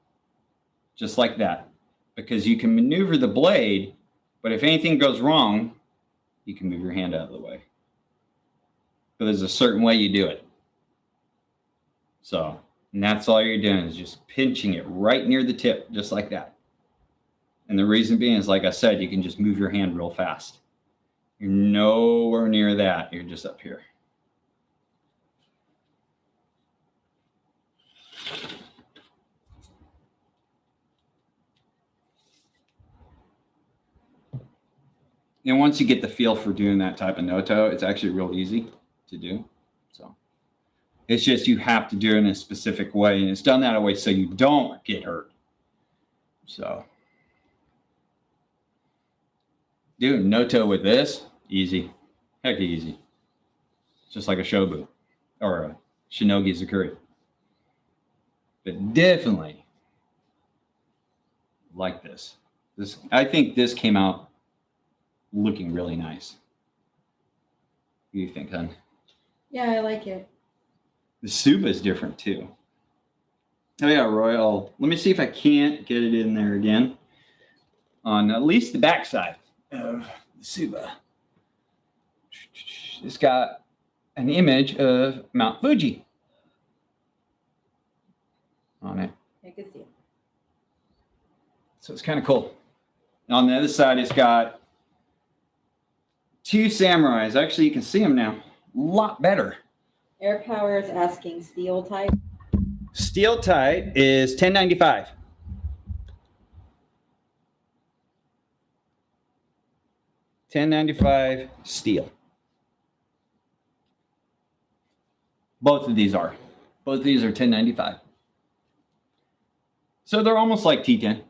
Just like that. Because you can maneuver the blade, but if anything goes wrong, you can move your hand out of the way. But there's a certain way you do it. So, and that's all you're doing is just pinching it right near the tip, just like that. And the reason being is, like I said, you can just move your hand real fast. You're nowhere near that. You're just up here. And once you get the feel for doing that type of noto, it's actually real easy to do. So it's just you have to do it in a specific way, and it's done that way so you don't get hurt. So doing noto with this, easy. Heck easy. Just like a shobu or a shinogi zakuri. But definitely like this. I think this came out looking really nice. What do you think, hon? Yeah, I like it. The suba is different too. Oh yeah, Roy. Let me see if I can't get it in there again. On at least the back side of the suba. It's got an image of Mount Fuji on it. I can see it. So it's kind of cool. On the other side, it's got two samurais. Actually, you can see them now. A lot better. Air Power is asking steel type. Steel type is 1095. $10.95 steel. Both of these are. Both of these are $10.95. So they're almost like T10.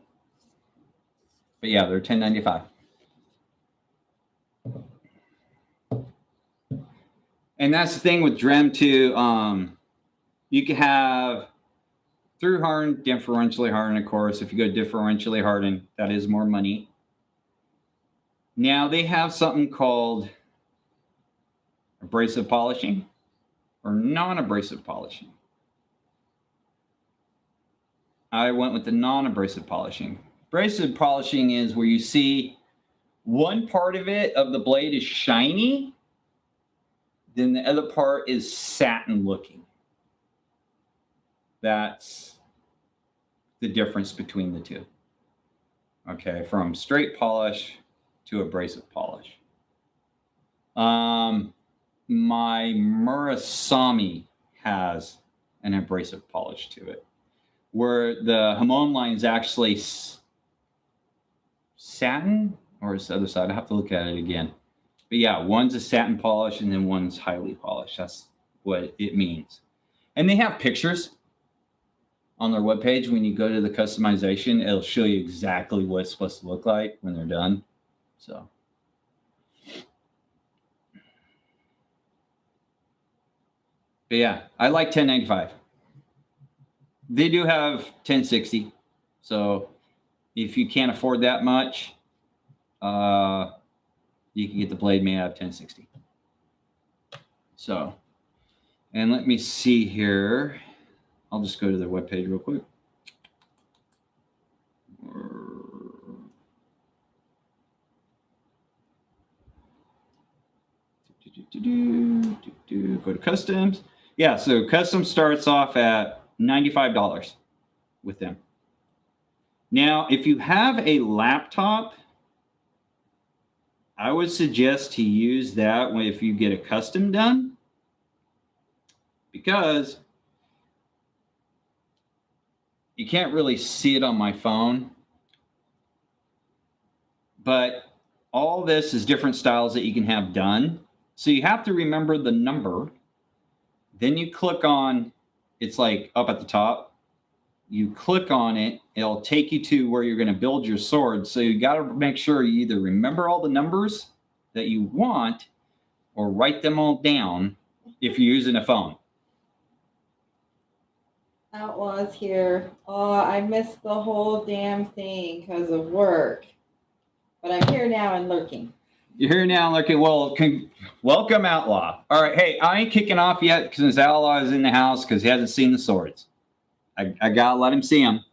But yeah, they're $10.95. And that's the thing with Drem too. You can have through hardened, differentially hardened, of course. If you go differentially hardened, that is more money. Now they have something called abrasive polishing or non-abrasive polishing. I went with the non-abrasive polishing. Abrasive polishing is where you see one part of it of the blade is shiny, then the other part is satin looking. That's the difference between the two. Okay, from straight polish to abrasive polish. My Murasami has an abrasive polish to it, where the Hamon line is actually satin, or is the other side? I have to look at it again. But yeah, one's a satin polish and then one's highly polished. That's what it means. And they have pictures on their webpage. When you go to the customization, it'll show you exactly what it's supposed to look like when they're done. So But yeah, I like 1095. They do have 1060. So if you can't afford that much, you can get the blade made out of 1060. So, and let me see here. I'll just go to their webpage real quick. Go to customs. Yeah, so custom starts off at $95 with them. Now, if you have a laptop, I would suggest to use that if you get a custom done, because you can't really see it on my phone, but all this is different styles that you can have done. So you have to remember the number. Then you click on, it's like up at the top. You click on it, it'll take you to where you're going to build your sword. So you got to make sure you either remember all the numbers that you want or write them all down if you're using a phone. Outlaws here. Oh, I missed the whole damn thing because of work. But I'm here now and lurking. You're here now and lurking. Well, welcome, Outlaw. All right. Hey, I ain't kicking off yet because Outlaw is in the house because he hasn't seen the swords. I got to let him see them.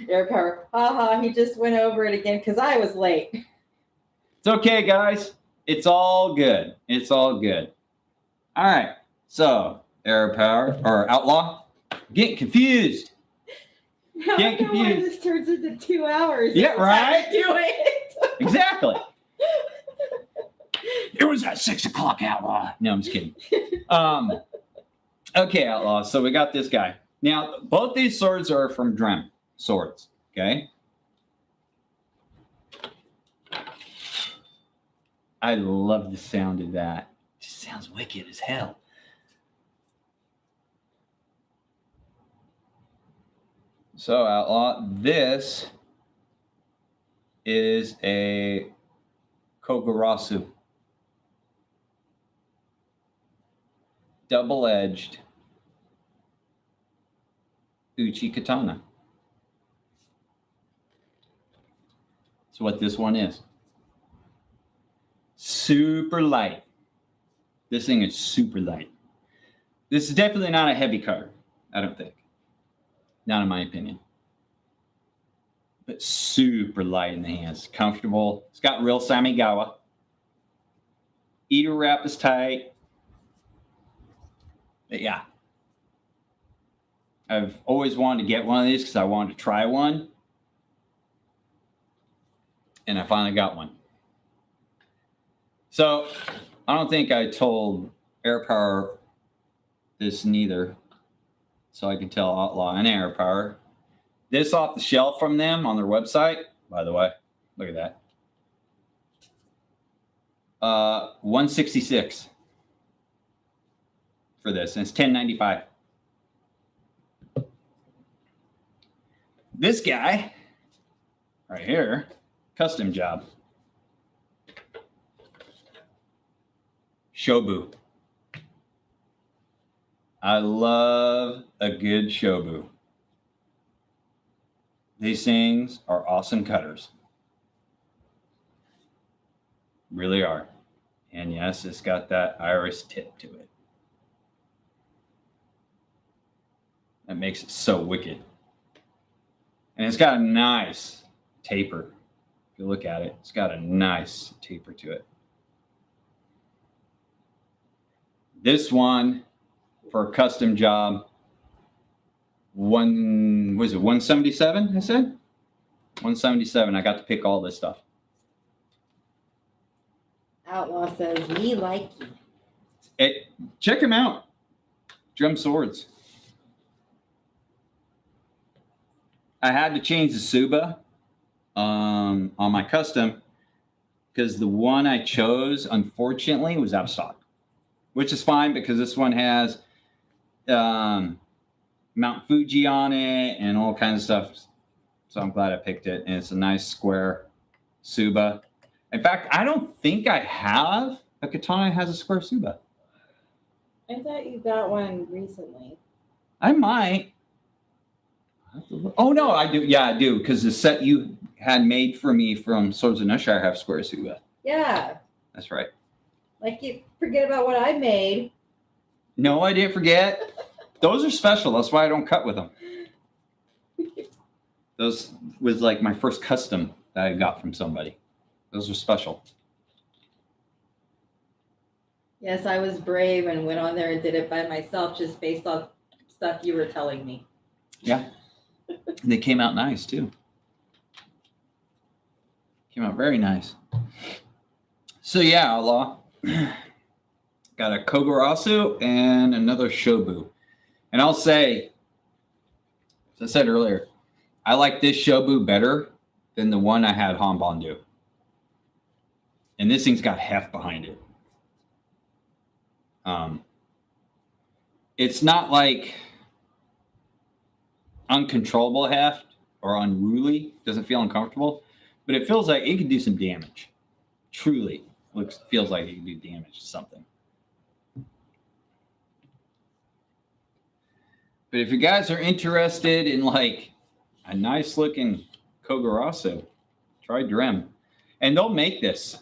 Air power. Haha, he just went over it again because I was late. It's okay, guys. It's all good. It's all good. All right. So, Air Power or Outlaw, getting confused. Now I know why this turns into 2 hours. Yeah, right? Do it. Exactly. It was at 6 o'clock, Outlaw. No, I'm just kidding. Okay, Outlaw. So we got this guy. Now, both these swords are from Drem Swords. Okay. I love the sound of that. It just sounds wicked as hell. So, Outlaw, this is a Kogarasu. Double-edged Uchi katana. That's what this one is. Super light. This thing is super light. This is definitely not a heavy cutter, I don't think. Not in my opinion. But super light in the hands. Comfortable. It's got real Samigawa. Eater wrap is tight. But yeah. I've always wanted to get one of these because I wanted to try one. And I finally got one. So I don't think I told Air Power this neither. So I can tell Outlaw and Air Power. This off the shelf from them on their website, by the way. Look at that. $166 for this, and it's $10.95. This guy right here, custom job. Shobu. I love a good Shobu. These things are awesome cutters. Really are. And yes, it's got that iris tip to it. That makes it so wicked. And it's got a nice taper. If you look at it, it's got a nice taper to it. This one for a custom job, was it 177? I said 177. I got to pick all this stuff. Outlaw says, "Me like you." Check him out. Drum Swords. I had to change the Suba on my custom because the one I chose, unfortunately, was out of stock, which is fine because this one has Mount Fuji on it and all kinds of stuff. So I'm glad I picked it. And it's a nice square Suba. In fact, I don't think I have a katana that has a square Suba. I thought you got one recently. I might. Oh no, I do. Yeah, I do. Because the set you had made for me from Swords of Nushire have square Suba. Yeah. That's right. Like you forget about what I made. No, I didn't forget. Those are special. That's why I don't cut with them. Those was like my first custom that I got from somebody. Those are special. Yes, I was brave and went on there and did it by myself just based on stuff you were telling me. Yeah. And they came out nice too. Came out very nice. So yeah, Outlaw. Got a Kogarasu and another Shobu. And I'll say, as I said earlier, I like this Shobu better than the one I had Hanban do. And this thing's got heft behind it. It's not like uncontrollable heft or unruly. Doesn't feel uncomfortable, but it feels like it can do some damage. Truly, feels like it can do damage to something. But if you guys are interested in like a nice looking Kogarasu, try Drem. And they'll make this.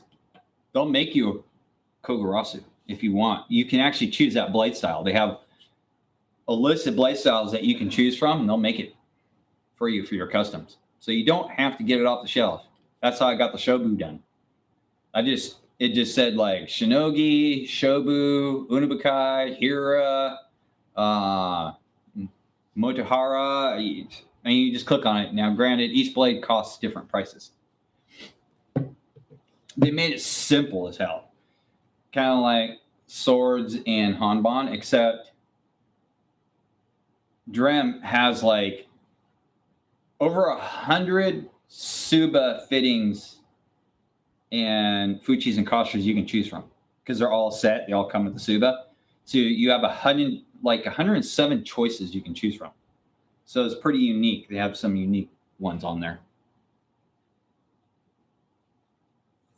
They'll make you a Kogarasu if you want. You can actually choose that blade style. They have a list of blade styles that you can choose from, and they'll make it for you for your customs. So you don't have to get it off the shelf. That's how I got the Shobu done. It just said like Shinogi, Shobu, Unabakai, Hira, Motohara, and you just click on it. Now, granted, each blade costs different prices. They made it simple as hell. Kind of like Swords and Hanban, except Drem has like over 100 Suba fittings and Fuchis and Koshas you can choose from because they're all set. They all come with the Suba. So you have 107 choices you can choose from. So it's pretty unique. They have some unique ones on there.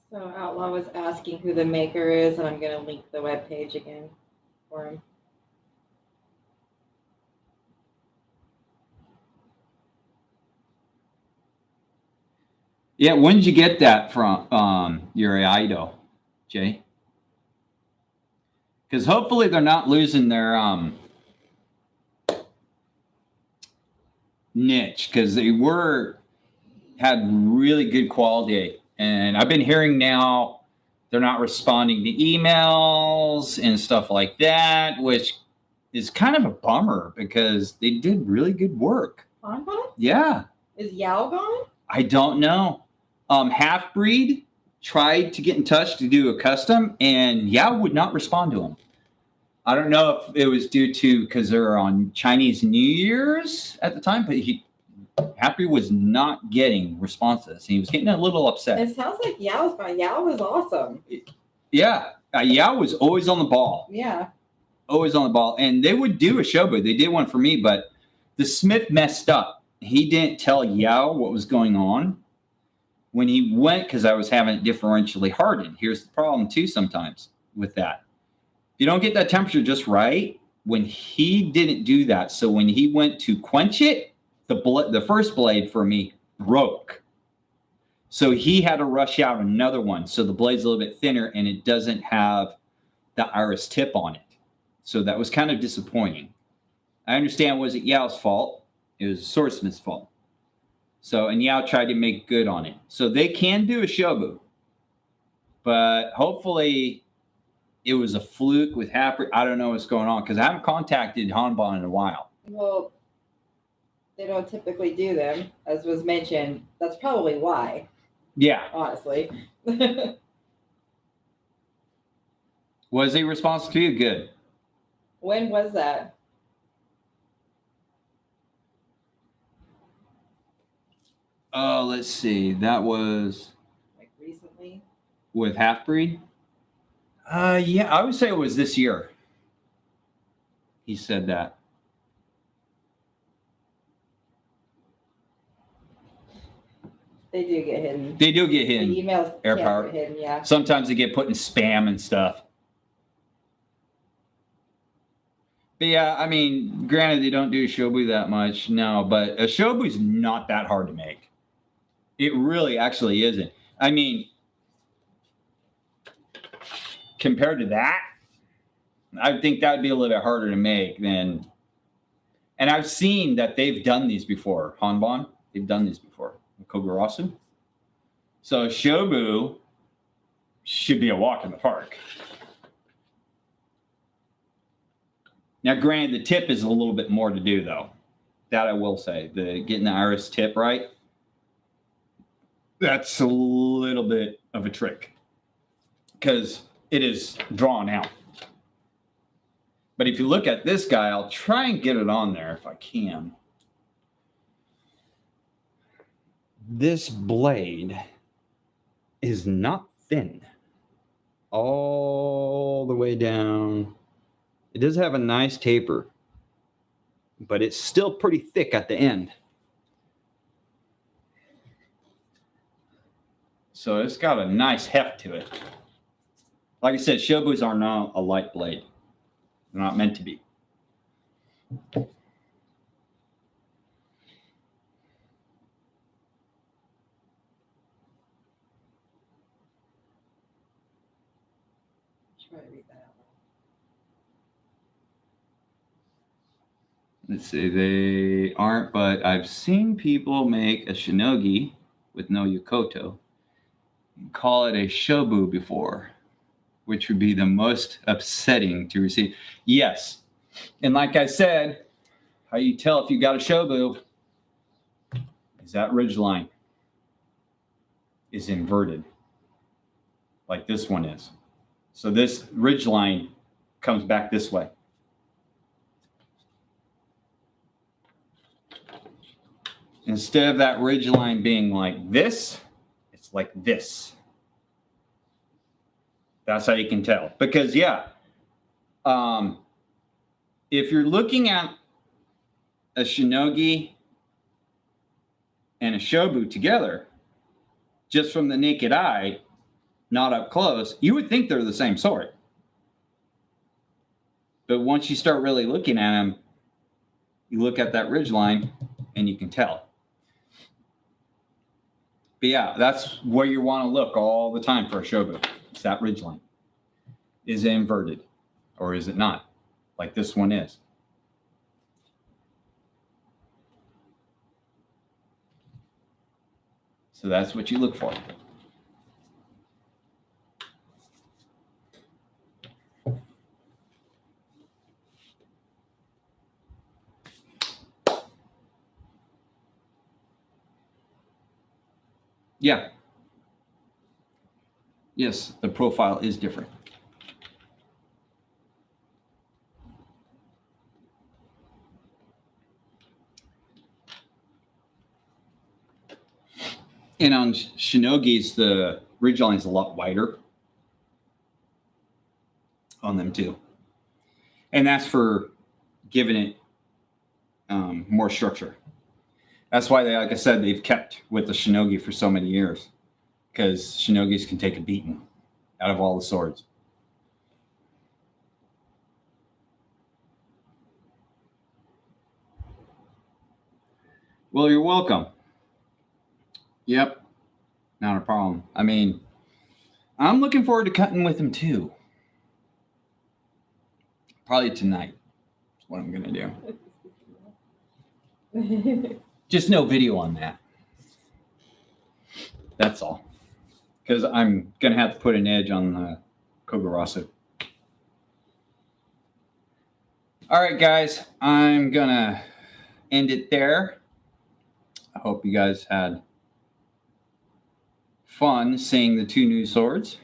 So Outlaw was asking who the maker is, and I'm going to link the webpage again for him. Yeah, when did you get that from your Aido, Jay? Because hopefully they're not losing their niche, because they had really good quality. And I've been hearing now they're not responding to emails and stuff like that, which is kind of a bummer because they did really good work. Hanban? Yeah. Is Yao gone? I don't know. Half-Breed tried to get in touch to do a custom, and Yao would not respond to him. I don't know if it was due to because they're on Chinese New Year's at the time, but Half-Breed was not getting responses. He was getting a little upset. It sounds like Yao's gone. Yao was awesome. Yeah. Yao was always on the ball. Yeah. Always on the ball. And they would do a Shobu. They did one for me, but the Smith messed up. He didn't tell Yao what was going on when he went because I was having it differentially hardened. Here's the problem, too, sometimes with that. If you don't get that temperature just right, when he didn't do that, so when he went to quench it, the first blade for me broke. So he had to rush out another one. So the blade's a little bit thinner and it doesn't have the iris tip on it. So that was kind of disappointing. I understand it wasn't Yao's fault. It was Swordsmith's fault. So, and Yao tried to make good on it. So they can do a Shobu. But hopefully it was a fluke with Half-Breed. I don't know what's going on because I haven't contacted Hanban in a while. Well, they don't typically do them, as was mentioned. That's probably why. Yeah. Honestly. Was he responsive to you? Good. When was that? Oh, let's see. That was Like recently? with Half-Breed? Yeah, I would say it was this year. He said that. They do get hidden. They do get hidden. The emails Air can't power. get hidden, yeah. Sometimes they get put in spam and stuff. But yeah, I mean, granted, they don't do shobu that much, no, but a shobu's not that hard to make. It really actually isn't. I mean, compared to that, I think that would be a little bit harder to make than. And I've seen that they've done these before. Hanbon, they've done these before. Kogurasu. So shobu should be a walk in the park. Now, granted, the tip is a little bit more to do, though. That I will say. Getting the iris tip right, that's a little bit of a trick because it is drawn out. But if you look at this guy, I'll try and get it on there if I can. This blade is not thin all the way down. It does have a nice taper, but it's still pretty thick at the end. So it's got a nice heft to it. Like I said, shobus are not a light blade. They're not meant to be. Try to read that out. Let's see, they aren't, but I've seen people make a shinogi with no yukoto and call it a shobu before, which would be the most upsetting to receive. Yes, and like I said, how you tell if you got a shobu is that ridge line is inverted, like this one is. So this ridge line comes back this way. Instead of that ridge line being like this, it's like this. That's how you can tell. Because, yeah, if you're looking at a shinogi and a shobu together, just from the naked eye, not up close, you would think they're the same sword. But once you start really looking at them, you look at that ridge line and you can tell. But yeah, that's where you want to look all the time for a shobu. It's that ridge line. Is it inverted or is it not? Like this one is. So that's what you look for. Yeah. Yes, the profile is different. And on shinogis, the ridge line is a lot wider on them too. And that's for giving it more structure. That's why, like I said, they've kept with the shinogi for so many years, because shinogis can take a beating out of all the swords. Well, you're welcome. Yep, not a problem. I mean, I'm looking forward to cutting with him too. Probably tonight. That's what I'm going to do. Just no video on that. That's all. Because I'm going to have to put an edge on the Kogurasu. All right, guys. I'm going to end it there. I hope you guys had fun seeing the two new swords.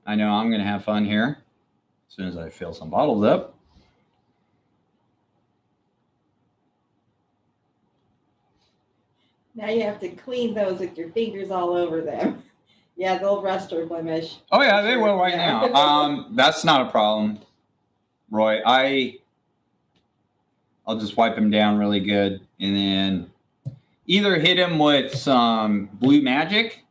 I know I'm going to have fun here as soon as I fill some bottles up. Now you have to clean those with your fingers all over them. Yeah, they'll rust or blemish. Oh yeah, they will right now. That's not a problem, Roy. I'll just wipe them down really good, and then either hit him with some blue magic,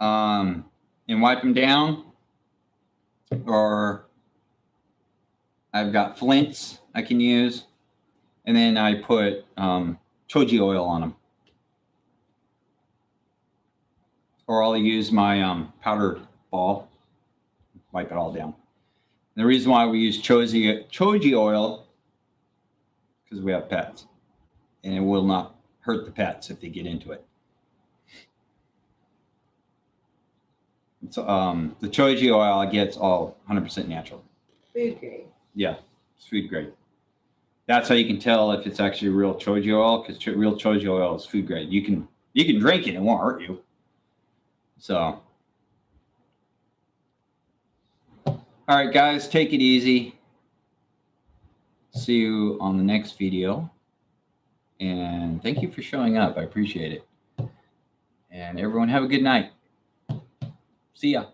and wipe him down, or I've got flints I can use. And then I put choji oil on them. Or I'll use my powder ball, wipe it all down. And the reason why we use choji oil, because we have pets. And it will not hurt the pets if they get into it. So the choji oil gets all 100% natural. Food grade. Yeah, it's food grade. That's how you can tell if it's actually real choji oil, because real choji oil is food grade. You can drink it; it won't hurt you. So, all right, guys, take it easy. See you on the next video, and thank you for showing up. I appreciate it. And everyone, have a good night. See ya.